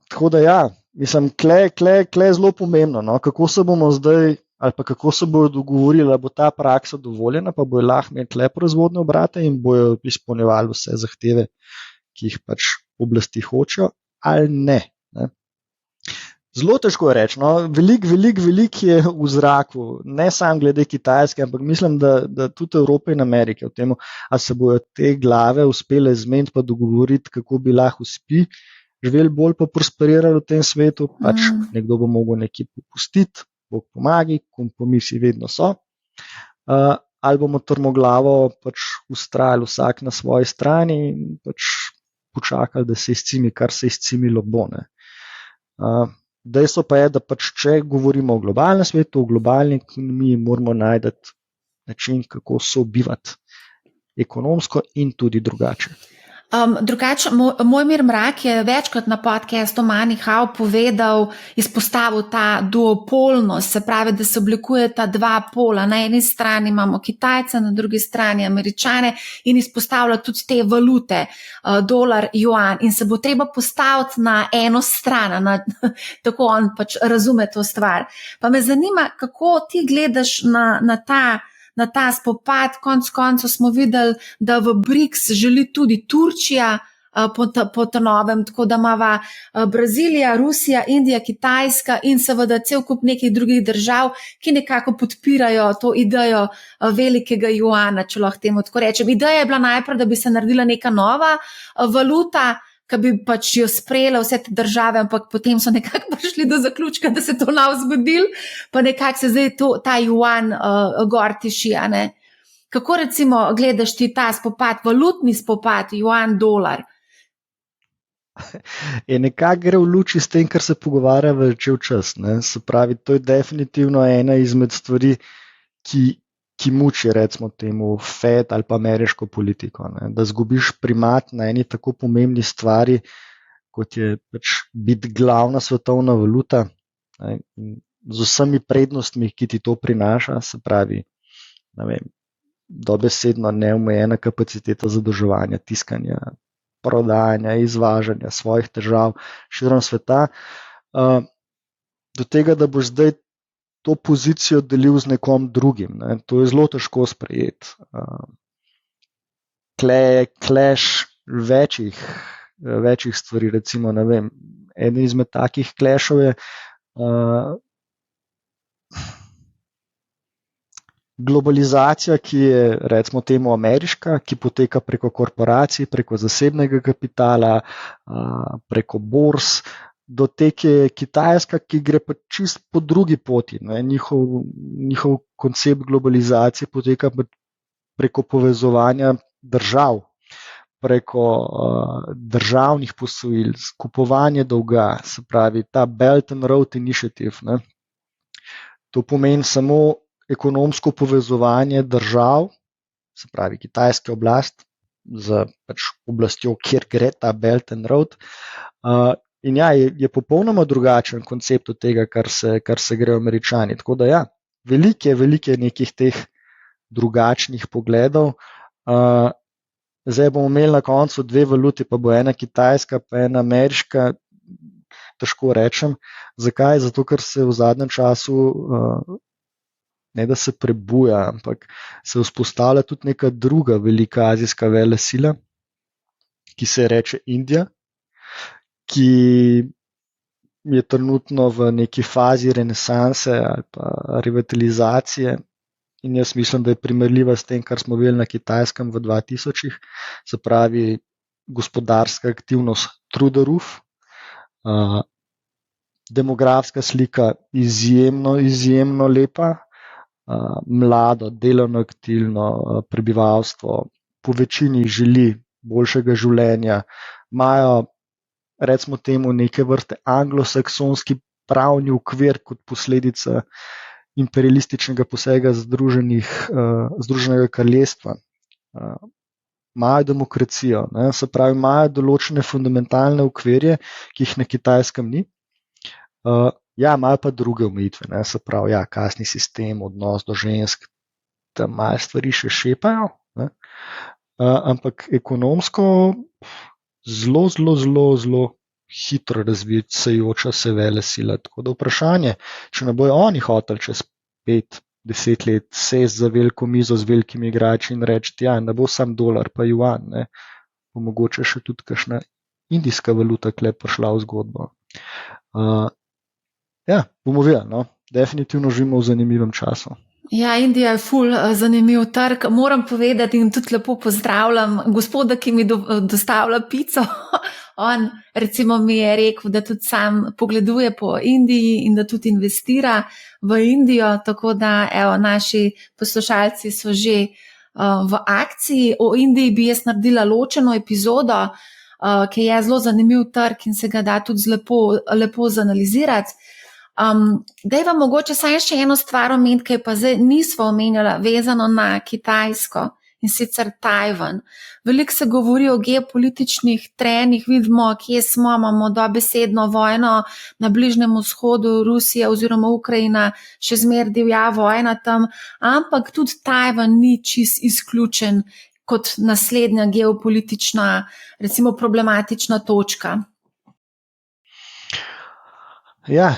Tako da ja, mislim, kle zelo pomembno, no? Kako se bomo zdaj, ali pa kako se bojo dogovorili, da bo ta praksa dovoljena, pa bojo lahko imeli tle proizvodne obrate in bojo izpolnjevali vse zahteve, ki jih pač oblasti hočejo, ali ne. Zelo težko reči. No. Veliko je v zraku, ne samo glede Kitajske, ampak mislim, da tudi Evrope in Amerike v tem, ali se bodo te glave uspele zmeniti pa dogovoriti, kako bi lahko živeli bolj pa prosperirali v tem svetu. Pač nekdo bo mogel nekaj popustiti, Bog pomagi, kompromisi vedno so. Ali bomo trmoglavo pač vztrajali vsak na svoji strani in pač počakali, da se izcimi, kar se izcimilo bo. Dejstvo pa je, da pač če govorimo o globalnem svetu, o globalni ekonomiji, moramo najti način, kako sobivati ekonomsko in tudi drugače. Drugače, Mojmir Mrak je večkrat na podcastu Moneyhow povedal, izpostavil ta duopolnost, se pravi, da se oblikujeta dva pola. Na eni strani imamo Kitajce, na drugi strani Američane in izpostavlja tudi te valute, dolar, juan, in se bo treba postaviti na eno stran, tako on pač razume to stvar. Pa me zanima, kako ti gledaš na ta spopad. Konec koncev smo videli, da v BRICS želi tudi Turčija po novem, tako da imava Brazilija, Rusija, Indija, Kitajska in seveda cel kup nekih drugih držav, ki nekako podpirajo to idejo velikega juana, če lahko temu tako rečem. Ideja je bila najprej, da bi se naredila neka nova valuta, ki bi pač jo sprejela vse te države, ampak potem so nekako prišli do zaključka, da se to ne bo zgodilo, pa nekako se zdaj ta juan gor tiši. Kako recimo gledaš ti ta spopad, valutni spopad, juan, dolar? Nekako gre v luči s tem, kar se pogovarja že včas. Se pravi, to je definitivno ena izmed stvari, ki muči, recimo temu, Fed ali pa ameriško politiko. Da zgubiš primat na eni tako pomembni stvari, kot je pač biti glavna svetovna valuta, z vsemi prednostmi, ki ti to prinaša, se pravi, dobesedno neomejena kapaciteta zadolževanja, tiskanja, prodajanja, izvažanja svojih težav širom sveta, do tega, da boš zdaj to pozicijo delil z nekom drugim. To je zelo težko sprejeti. Clash večjih stvari, recimo, eden izmed takih clashov je globalizacija, ki je, recimo temu, ameriška, ki poteka preko korporacij, preko zasebnega kapitala, preko borz, do te, ki je Kitajska, ki gre pa čist po drugi poti. Njihov koncept globalizacije poteka preko povezovanja držav, preko državnih posojil, kupovanje dolga, se pravi ta Belt and Road Initiative. To pomeni samo ekonomsko povezovanje držav, se pravi kitajske oblast z pač oblastjo, kjer gre ta Belt and Road. In ja, je popolnoma drugačen koncept od tega, kar se grejo Američani. Tako da ja, veliko je nekih teh drugačnih pogledov. Zdaj bomo imeli na koncu dve valuti, pa bo ena kitajska, pa ena ameriška. Težko rečem. Zakaj? Zato, ker se v zadnjem času ne da se prebuja, ampak se vzpostavlja tudi neka druga velika azijska velesila, ki se reče Indija, ki je trenutno v neki fazi renesanse ali pa revitalizacije, in jaz mislim, da je primerljiva s tem, kar smo videli na Kitajskem v 2000-ih, se pravi gospodarska aktivnost through the roof, demografska slika izjemno lepa, mlado, delovno aktivno prebivalstvo po večini želi boljšega življenja, imajo, recimo temu, neke vrste anglosaksonski pravni okvir kot posledica imperialističnega posega Združenega kraljestva. Imajo demokracijo, se pravi, imajo določene fundamentalne okvirje, ki jih na Kitajskem ni. Imajo pa druge omejitve, se pravi, kasni sistem, odnos do žensk, tam malo stvari še šepajo, ampak ekonomsko zelo hitro razvijajoča se velesila. Tako da vprašanje, če ne bojo oni hoteli čez 5-10 let sesti za veliko mizo z velikimi igrači in reči, ne bo sam dolar pa juan, bo mogoče še tudi kakšna indijska valuta kle prišla v zgodbo. Ja, bomo videli. No. Definitivno živimo v zanimivem času. Ja, Indija je ful zanimiv trg. Moram povedati in tudi lepo pozdravljam gospoda, ki mi dostavlja pico. On recimo mi je rekel, da tudi sam pogleduje po Indiji in da tudi investira v Indijo, tako da evo, naši poslušalci so že v akciji. O Indiji bi jaz naredila ločeno epizodo, ki je zelo zanimiv trg in se ga da tudi lepo zanalizirati. Daj vam mogoče samo še eno stvar omeniti, ki pa zdaj nismo omenjala, vezano na Kitajsko in sicer Tajvan. Veliko se govori o geopolitičnih trenih, vidimo, kje smo, imamo dobesedno vojno na Bližnjem vzhodu, Rusija oziroma Ukrajina, še zmeraj divja vojna tam, ampak tudi Tajvan ni čist izključen kot naslednja geopolitična, recimo problematična točka. Ja,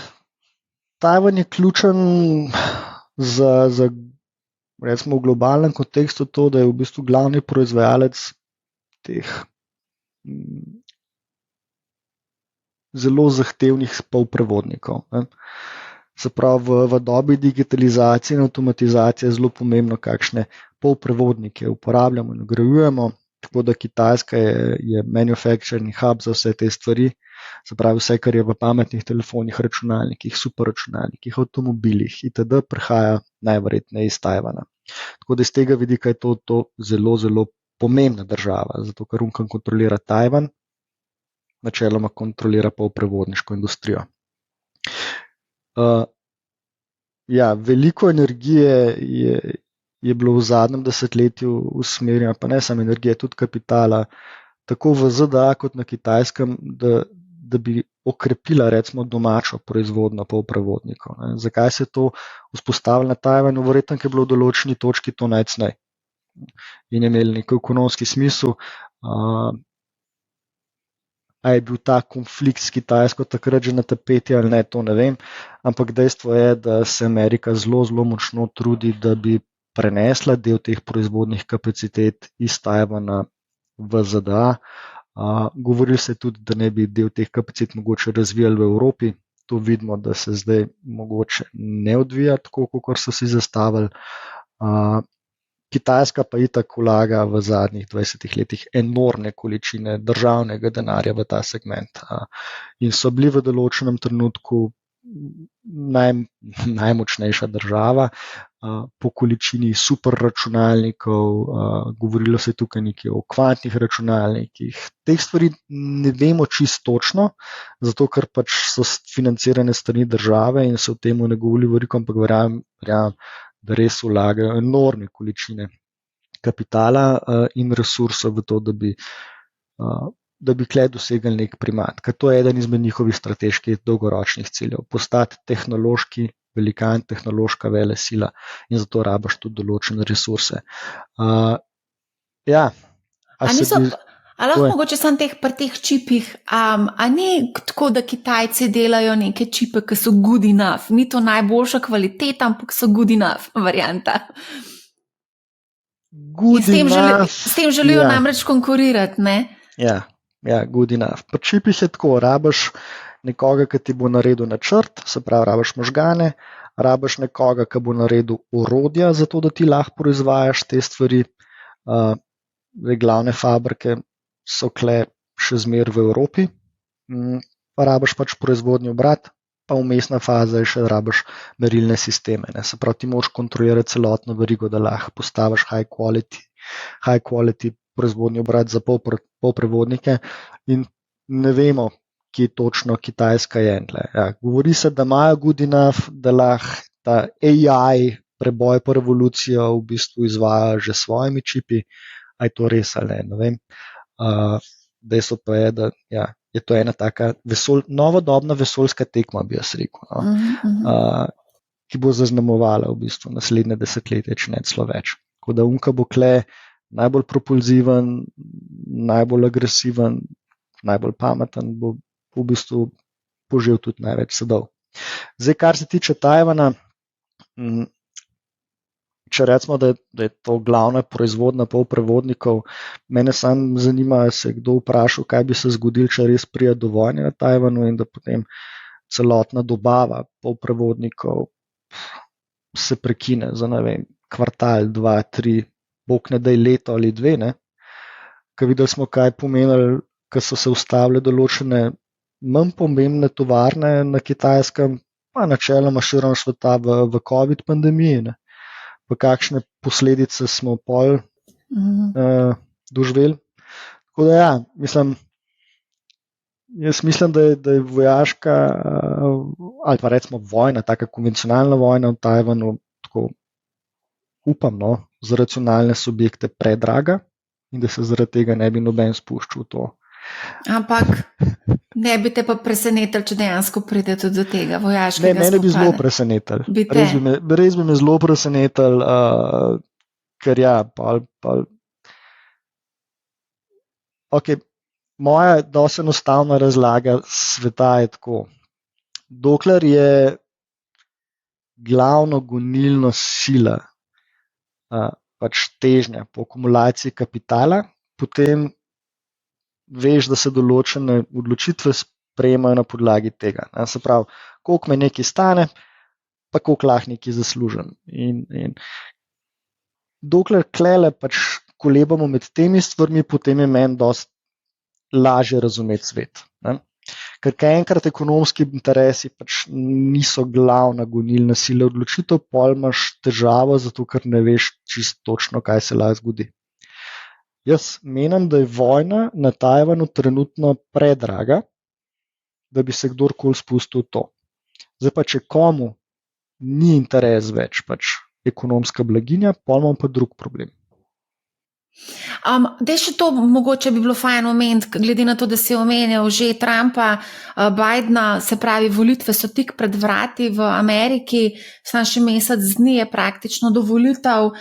Tajvan je ključen za recimo v globalnem kontekstu to, da je v bistvu glavni proizvajalec teh zelo zahtevnih polprevodnikov. Se pravi, v dobi digitalizacije in avtomatizacije je zelo pomembno, kakšne polprevodnike uporabljamo in vgrajujemo, tako da Kitajska je manufacturing hub za vse te stvari. Se pravi, vse, kar je v pametnih telefonih, računalnikih, superračunalnikih, avtomobilih itd. Prihaja najverjetneje iz Tajvana. Tako da iz tega vidika je to zelo, zelo pomembna država, zato ker on kontrolira Tajvan, načeloma kontrolira polprevodniško industrijo. Ja, veliko energije je bilo v zadnjem desetletju usmerjeno, pa ne samo energije, tudi kapitala, tako v ZDA kot na Kitajskem, da bi okrepila recimo domačo proizvodnjo polprevodnikov. Zakaj se je to vzpostavilo na Tajvanu? Verjetno, ker je bilo v določeni točki to najcenej in je imel nek ekonomski smisel. A je bil ta konflikt s Kitajsko takrat že na tapeti ali ne, to ne vem, ampak dejstvo je, da se Amerika zelo, zelo močno trudi, da bi prenesla del teh proizvodnih kapacitet iz Tajvana v ZDA. Govorili se tudi, da ne bi del teh kapacitet mogoče razvijali v Evropi. To vidimo, da se zdaj mogoče ne odvija tako, kot so si zastavili. Kitajska pa itak vlaga v zadnjih 20 letih enormne količine državnega denarja v ta segment. In so bili v določenem trenutku najmočnejša država po količini superračunalnikov, govorilo se tukaj nekaj o kvantnih računalnikih. Teh stvari ne vemo čisto točno, zato ker pač so financirane strani države in se o tem ne govori veliko, ampak verjamem, da res vlagajo enormne količine kapitala in resursov v to, da bi kle dosegli nek primat, ker to je eden izmed njihovih strateških dolgoročnih ciljev, postati tehnološki velikan, tehnološka velesila in zato rabiš tudi določene resurse. Lahko mogoče samo pri teh čipih, a ni tako, da Kitajci delajo neke čipe, ki so good enough, ni to najboljša kvaliteta, ampak so good enough varianta. S tem želijo namreč konkurirati, ne? Ja, good enough. Pri čipih je tako, rabiš nekoga, ki ti bo naredil načrt, se pravi, rabiš možgane, rabiš nekoga, ki bo naredil orodja za to, da ti lahko proizvajaš te stvari. Glavne fabrike so kle še zmeraj v Evropi, pa rabiš pač proizvodni obrat, pa vmesna faza je še, da rabiš merilne sisteme. Se pravi, ti moraš kontrolirati celotno verigo, da lahko postaviš high quality proizvodni obrat za polprevodnike in ne vemo, kje točno Kitajska je. Govori se, da imajo good enough, da lahko ta AI preboj po revolucijo v bistvu izvaja že s svojimi čipi. A je to res ali ne vem. Dejstvo pa je, da je to ena taka novodobna vesoljska tekma, bi jaz rekel, ki bo zaznamovala v bistvu naslednje desetletje, če ne celo več. Tako da unka bo kle najbolj propulziven, najbolj agresiven, najbolj pameten, bo v bistvu požel tudi največ sadov. Zdaj, kar se tiče Tajvana, če recimo, da je to glavna proizvodnja polprevodnikov, mene samo zanima, se kdo vprašal, kaj bi se zgodilo, če res pride do vojne na Tajvanu in da potem celotna dobava polprevodnikov se prekine za, ne vem, kvartal, 2, 3, bog ne daj leto ali 2, ne. Ker videli smo, kaj pomenili, ko so se ustavile določene manj pomembne tovarne na Kitajskem, pa načeloma širom sveta v COVID pandemiji, ne. Pa kakšne posledice smo pol doživeli. Tako da ja, jaz mislim, da je vojaška ali pa recimo vojna, taka konvencionalna vojna v Tajvanu, tako upam, no, za racionalne subjekte predraga in da se zaradi tega ne bi noben spuščal v to. Ampak ne bi te pa presenetili, če dejansko pride tudi do tega vojaškega spopada. Mene bi zelo presenetili. Res bi me zelo presenetili, ker ja, ok, moja dosti enostavna razlaga sveta je tako. Dokler je glavno gonilno sila pač težnja po akumulaciji kapitala, potem veš, da se določene odločitve sprejemajo na podlagi tega. Se pravi, koliko me nekaj stane, pa koliko lahko nekaj zaslužim. In dokler klele pač kolebamo med temi stvarmi, potem je meni dosti lažje razumeti svet. Ne? Ker enkrat ekonomski interesi pač niso glavna gonilna sila odločitev, pol imaš težavo, zato ker ne veš čisto točno, kaj se lahko zgodi. Jaz menim, da je vojna na Tajvanu trenutno predraga, da bi se kdorkoli spustil v to. Zdaj pa, če komu ni interes več pač ekonomska blaginja, pol imam pa drug problem. Daj še to, mogoče bi bilo fajn omeniti, glede na to, da si omenil že Trumpa, Bidena, se pravi, volitve so tik pred vrati v Ameriki, samo še mesec dni je praktično do volitev.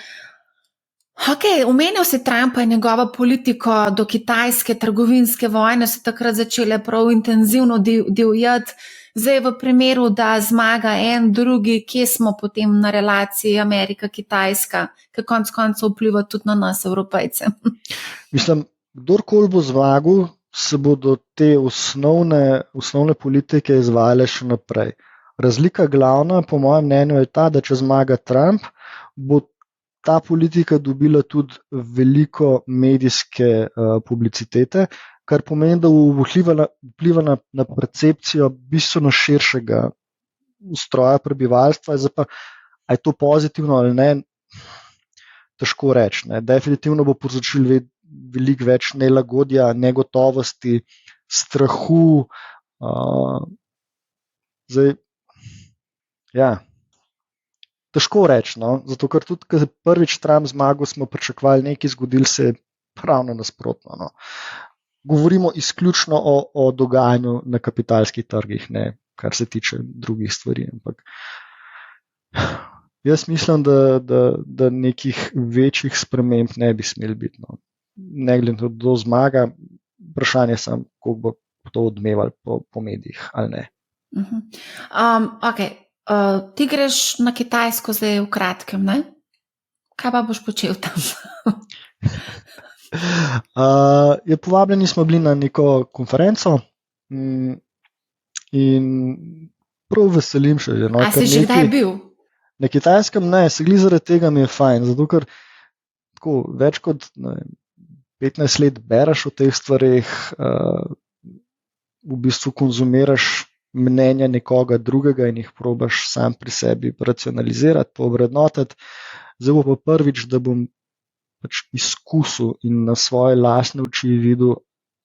Ok, omenil si Trumpa in njegovo politiko do kitajske trgovinske vojne, so takrat začele prav intenzivno divjati. Zdaj v primeru, da zmaga en, drugi, kje smo potem na relaciji Amerika-Kitajska, ki konec koncev vpliva tudi na nas, Evropejce? Mislim, kdorkoli bo zmagal, se bodo te osnovne politike izvajale še naprej. Razlika glavna, po mojem mnenju, je ta, da če zmaga Trump, bo ta politika dobila tudi veliko medijske publicitete, kar pomeni, da vpliva na percepcijo bistveno širšega ustroja prebivalstva. Zdaj pa, a je to pozitivno ali ne, težko reči. Ne. Definitivno bo povzročil veliko več nelagodja, negotovosti, strahu. Zdaj, ja, težko reči, no. Zato ker tudi, ko je prvič Trump zmagal, smo pričakovali nekaj, zgodilo se je pravno nasprotno. No. Govorimo izključno o dogajanju na kapitalskih trgih, ne kar se tiče drugih stvari. Ampak jaz mislim, da nekih večjih sprememb ne bi smeli biti. No. Ne glede na to, kdo zmaga, vprašanje je samo, koliko bo to odmevalo po medijih ali ne. Ok, ti greš na Kitajsko zdaj v kratkem, ne? Kaj pa boš počel tam? Povabljeni smo bili na neko konferenco in prav veselim še. No, a si že kdaj bil? Na Kitajskem ne, se glih zaradi tega mi je fajn, zato ker tako, več kot 15 let bereš o teh stvareh, v bistvu konzumiraš mnenja nekoga drugega in jih probaš sam pri sebi racionalizirati, povrednotiti. Zdaj bo pa prvič, da bom pač izkusil in na svoje lastne oči videl,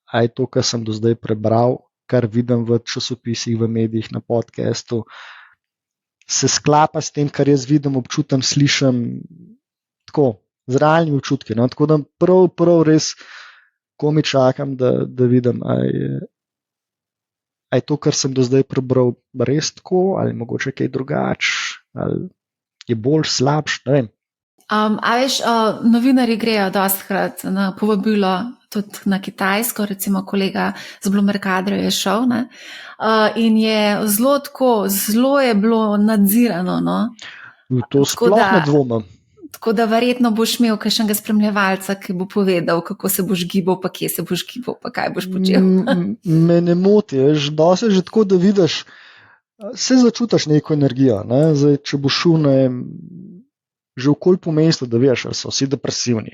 a je to, kar sem do zdaj prebral, kar vidim v časopisih, v medijih, na podcastu, se sklapa s tem, kar jaz vidim, občutam, slišim, tako, z realnimi občutki. No? Tako da prav res komi čakam, da vidim, a je to, kar sem do zdaj prebral, res tako, ali mogoče kaj drugače, ali je bolj slabš, ne vem. A veš, novinarji grejo dostikrat na povabilo tudi na Kitajsko, recimo kolega z Bloomberg-Adrio je šel, ne? In je zelo je bilo nadzirano. No? To sploh ne dvomim. Tako da verjetno boš imel kakšnega spremljevalca, ki bo povedal, kako se boš gibal, pa kje se boš gibal, pa kaj boš počel. Me ne moti, dosti že tako, da vidiš, se začutiš neko energijo. Ne? Zdaj, če boš šel že okoli po mestu, da veš, ali so vsi depresivni,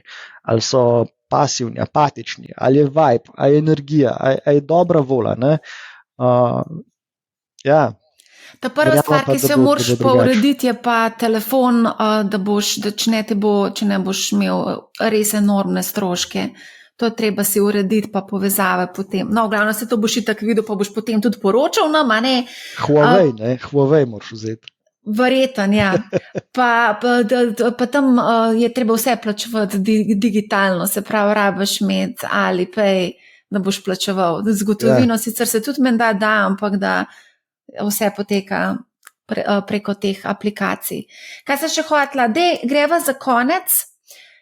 ali so pasivni, apatični, ali je vibe, ali je energija, ali je dobra volja. Ja. Ta prva stvar, ki se jo moraš pa urediti, je pa telefon, če ne boš imel res enormne stroške. To treba si urediti, pa povezave potem. No, v glavnem se to boš itak videl, pa boš potem tudi poročal nam, a ne? Huawei moraš vzeti. Verjetno, ja. Pa tam je treba vse plačevati digitalno, se pravi, rabiš imeti Alipay, da boš plačeval. Z gotovino sicer se tudi menda da, ampak da vse poteka preko teh aplikacij. Kaj sem še hotela? Greva za konec.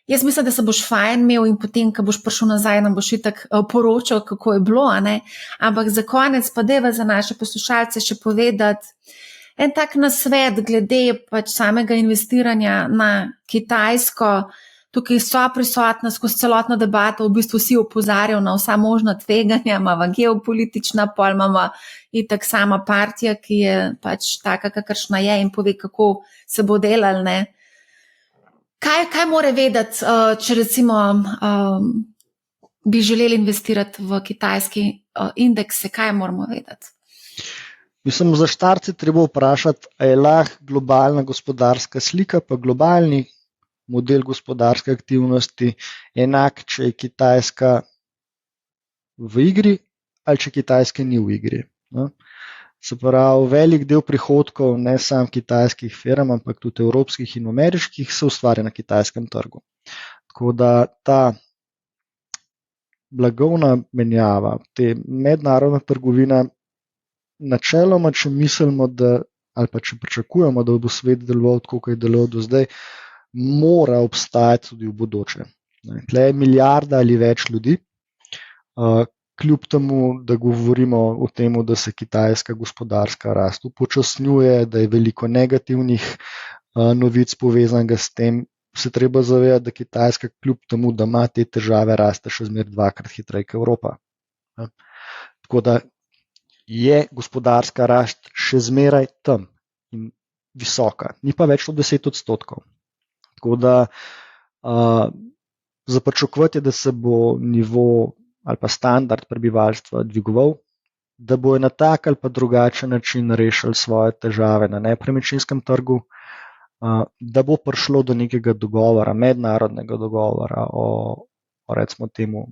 Jaz mislim, da se boš fajn imel in potem, ko boš prišel nazaj, nam boš itak poročal, kako je bilo, a ne? Ampak za konec pa deva za naše poslušalce še povedati en tak nasvet glede pač samega investiranja na Kitajsko. Tukaj so prisotna skozi celotno debato, v bistvu vsi opozarjajo na vsa možna tveganja, imamo geopolitična, pol imamo itak sama partija, ki je pač taka, kakršna je in pove, kako se bo delal, ne. Kaj mora vedeti, če recimo bi želeli investirati v kitajski indekse, kaj moramo vedeti? Mislim, za štart se treba vprašati, ali je lahko globalna gospodarska slika pa globalni model gospodarske aktivnosti enak, če je Kitajska v igri ali če Kitajska ni v igri. No? Se pravi, velik del prihodkov ne samo kitajskih firm, ampak tudi evropskih in ameriških se ustvarja na kitajskem trgu. Tako da ta blagovna menjava, te mednarodna trgovina, načeloma, če mislimo, ali pa če pričakujemo, da bo svet deloval tako, kot je deloval do zdaj, mora obstajati tudi v bodoče. Tle je milijarda ali več ljudi, kljub temu, da govorimo o tem, da se kitajska gospodarska rast upočasnjuje, da je veliko negativnih novic povezanih s tem, se treba zavedati, da Kitajska kljub temu, da ima te težave, raste še zmeraj 2-krat hitreje kot Evropa. Tako da je gospodarska rast še zmeraj tam in visoka, ni pa več od 10%. Tako da za pričakovati je, da se bo nivo ali pa standard prebivalstva dvigoval, da bojo na tak ali pa drugačen način rešili svoje težave na nepremičninskem trgu, da bo prišlo do nekega dogovora, mednarodnega dogovora o recimo temu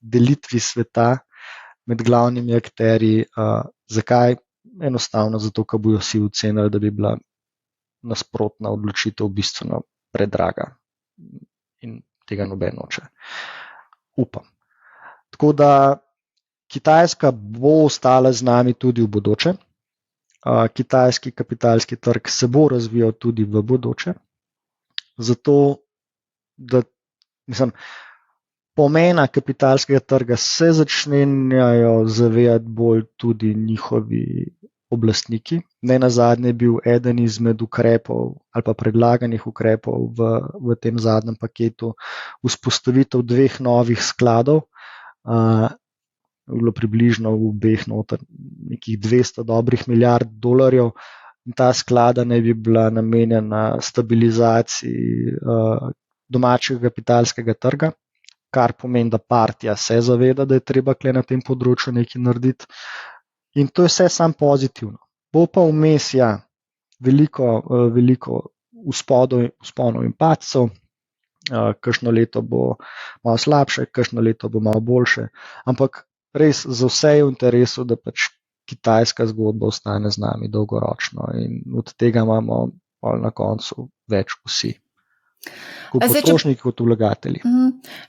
delitvi sveta med glavnimi akterji. Zakaj? Enostavno zato, ker bojo vsi ocenili, da bi bila nasprotna odločitev bistveno predraga in tega noben noče. Upam. Tako da Kitajska bo ostala z nami tudi v bodoče. Kitajski kapitalski trg se bo razvijal tudi v bodoče. Zato, da pomena kapitalskega trga se začnejo zavedati bolj tudi njihovi oblastniki. Nenazadnje je bil eden izmed ukrepov ali pa predlaganih ukrepov v tem zadnjem paketu vzpostavitev 2 novih skladov. Bilo približno v obeh noter nekih 200 dobrih milijard dolarjev. In ta sklada naj bi bila namenjena stabilizaciji domačega kapitalskega trga, kar pomeni, da partija se zaveda, da je treba na tem področju nekaj narediti. In to je vse samo pozitivno. Bo pa vmes veliko vzponov in padcev. Kakšno leto bo malo slabše, kakšno leto bo malo boljše. Ampak res za vse je v interesu, da pač kitajska zgodba ostane z nami dolgoročno in od tega imamo na koncu več vsi. Kot potrošniki, kot vlagatelji.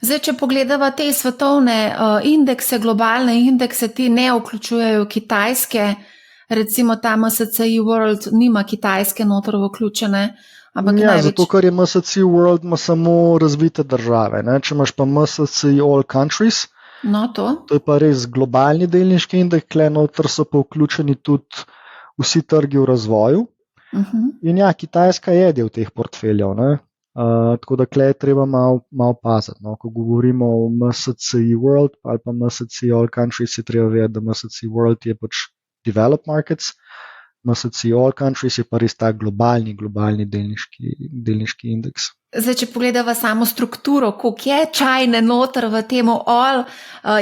Zdaj, če pogledava te svetovne indekse, globalne indekse, ti ne vključujejo Kitajske, recimo ta MSCI World nima Kitajske noter vključene. Zato, ker je MSCI World ima samo razvite države. Ne? Če imaš pa MSCI All Countries, to je pa res globalni delniški indeks, noter so pa vključeni tudi vsi trgi v razvoju. In Kitajska je del teh portfeljev. Tako da je treba malo paziti. Ko govorimo o MSCI World ali pa MSCI All Countries, je treba vedeti, da MSCI World je pač developed markets, MSCI All Countries je pa res ta globalni delniški indeks. Zdaj, če pogledava samo strukturo, koliko je čajne noter v temu all,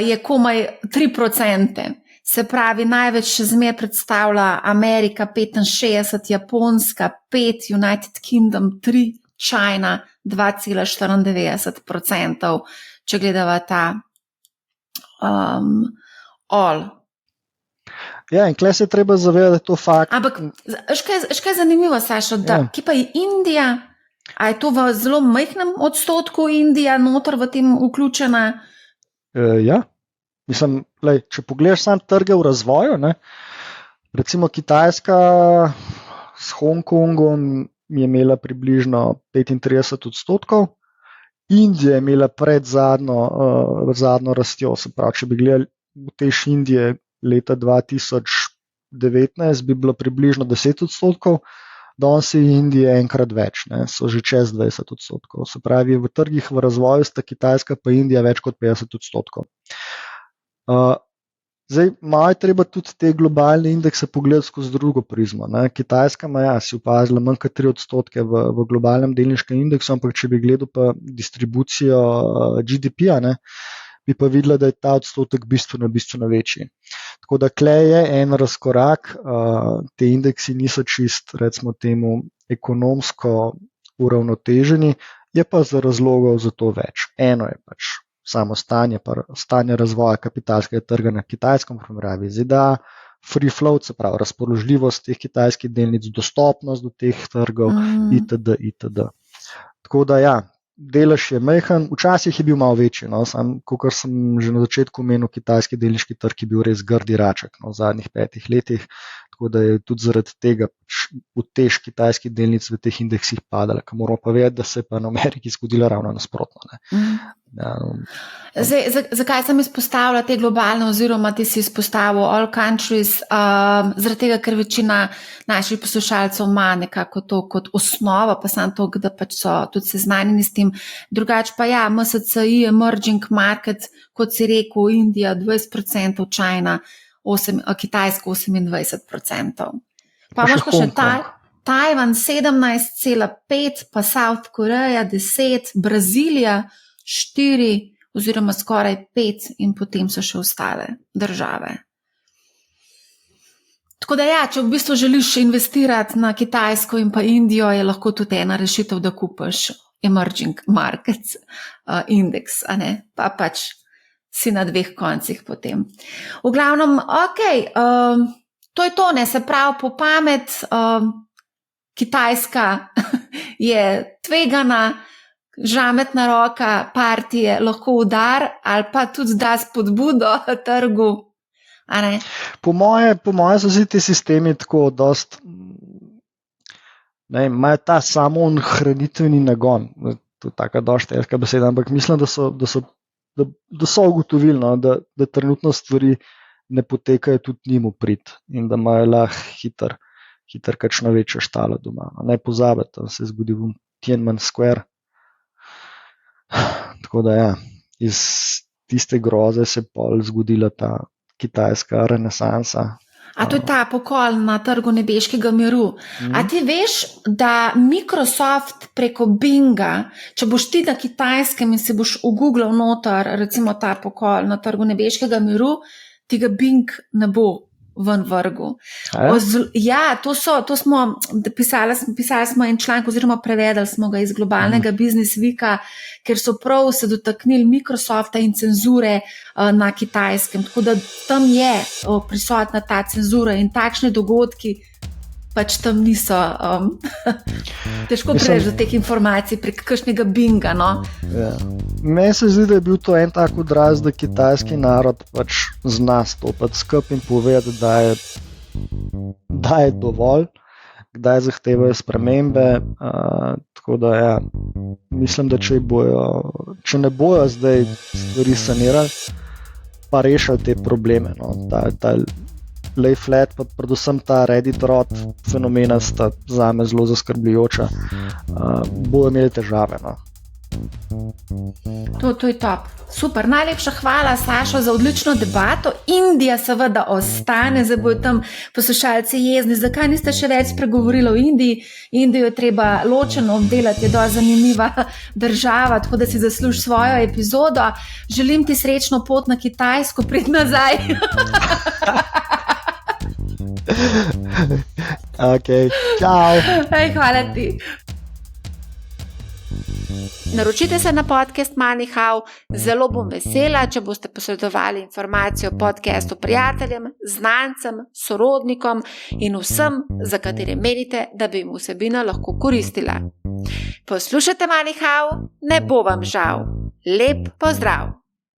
je komaj 3%. Se pravi, največ še zmeraj predstavlja Amerika 65, Japonska 5, United Kingdom 3, China 2,94%, če gledava ta all. Ja, in tukaj se je treba zavedati, da je to fakt. Ampak, škaj je zanimivo, Sašo, da kje pa je Indija? A je to v zelo majhnem odstotku Indija noter v tem vključena? Ja. Mislim, če pogledaš sam trge v razvoju, ne, recimo Kitajska s Hongkongom je imela približno 35%, Indija je imela pred zadnjo rastjo, se pravi, če bi gledali v tež Indije leta 2019, bi bilo približno 10%, danes je Indije enkrat več, ne, so že čez 20%. Se pravi, v trgih v razvoju sta Kitajska pa Indija več kot 50%. Zdaj, malo je treba tudi te globalne indekse pogledati skozi drugo prizmo. Ne. Kitajska ima, si opazila, manj kot 3% v globalnem delniškem indeksu, ampak če bi gledal pa distribucijo GDP-ja, ne, bi pa videla, da je ta odstotek bistveno večji. Tako da klej je en razkorak, te indeksi niso čist, recimo temu, ekonomsko uravnoteženi, je pa za razlogov za to več. Eno je pač samo stanje razvoja kapitalskega trga na Kitajskem, v primerjavi ZDA, free float, se pravi razpoložljivost teh kitajskih delnic, dostopnost do teh trgov, itd. Tako da ja, delež je majhen, včasih je bil malo večji, no, sam, kakor sem že na začetku omenil, kitajski delniški trg je bil res grdi raček, no, v zadnjih 5 letih, tako da je tudi zaradi tega utež kitajskih delnic v teh indeksih padala, kar moramo pa vedeti, da se je pa na Ameriki zgodilo ravno nasprotno. Zakaj sem izpostavila te globalne oziroma ti si izpostavil all countries? Zaradi tega, ker večina naših poslušalcev ima nekako to kot osnovo, pa samo to, da pač so tudi seznanjeni s tem. Drugače pa ja, MSCI, emerging market, kot si rekel, Indija 20%, China, Kitajska 28%. Pa imaš pa še Tajvan 17,5, pa South Korea 10, Brazilija 4 oziroma skoraj 5 in potem so še ostale države. Tako da ja, če v bistvu želiš investirati na Kitajsko in pa Indijo, je lahko tudi ena rešitev, da kupiš emerging markets indeks, a ne, pa pač si na 2 koncih potem. V glavnem, to je to, ne, se pravi po pamet, Kitajska je tvegana, žametna roka partije lahko udar ali pa tudi da spodbudo trgu, a ne? Po moje so vsi ti sistemi tako dost, ne, imajo ta samohranitveni nagon, to je taka dosti težka beseda, ampak mislim, da so ugotovili, no, da trenutno stvari ne potekajo tudi njim v prid in da imajo lahko hitro kakšno večjo štalo doma. Ne pozabiti, da se je zgodil v Tiananmen Square. Tako da ja, iz tiste groze se je pol zgodila ta kitajska renesansa. A to je ta pokol na trgu nebeškega miru. A ti veš, da Microsoft preko Binga, če boš ti na Kitajskem in se boš ugooglal noter, recimo ta pokol na trgu nebeškega miru, ti ga Bing ne bo ven vrgu. Ja, to smo pisali smo en članek oziroma prevedali smo ga iz globalnega Business Weeka, ker so prav se dotaknili Microsofta in cenzure na Kitajskem. Tako da tam je prisotna ta cenzura in takšne dogodki pač tam niso. Težko prejš do teh informacij prek kakšnega Binga, no? Ja. Meni se zdi, da je bil to en tak odraz, da kitajski narod pač zna stopati skupaj in povedati, da je dovolj, kdaj zahtevajo spremembe. Tako da ja, mislim, da če ne bojo zdaj stvari sanirali, pa rešili te probleme, no? Ta lay flat, pa predvsem ta Reddit rod fenomena sta zame zelo zaskrbljujoča. Bojo imeli težave, no. To je top. Super, najlepša hvala, Sašo, za odlično debato. Indija seveda ostane, zdaj bojo tam poslušalci jezni. Zakaj niste še več spregovorili o Indiji? Indijo je treba ločeno obdelati, je dosti zanimiva država, tako da si zasluži svojo epizodo. Želim ti srečno pot na Kitajsko, prid nazaj. Ok, čau. Hvala ti. Naročite se na podcast MoneyHow. Zelo bom vesela, če boste posredovali informacijo o podcastu prijateljem, znancem, sorodnikom in vsem, za katere menite, da bi jim vsebina lahko koristila. Poslušajte MoneyHow, ne bo vam žal. Lep pozdrav!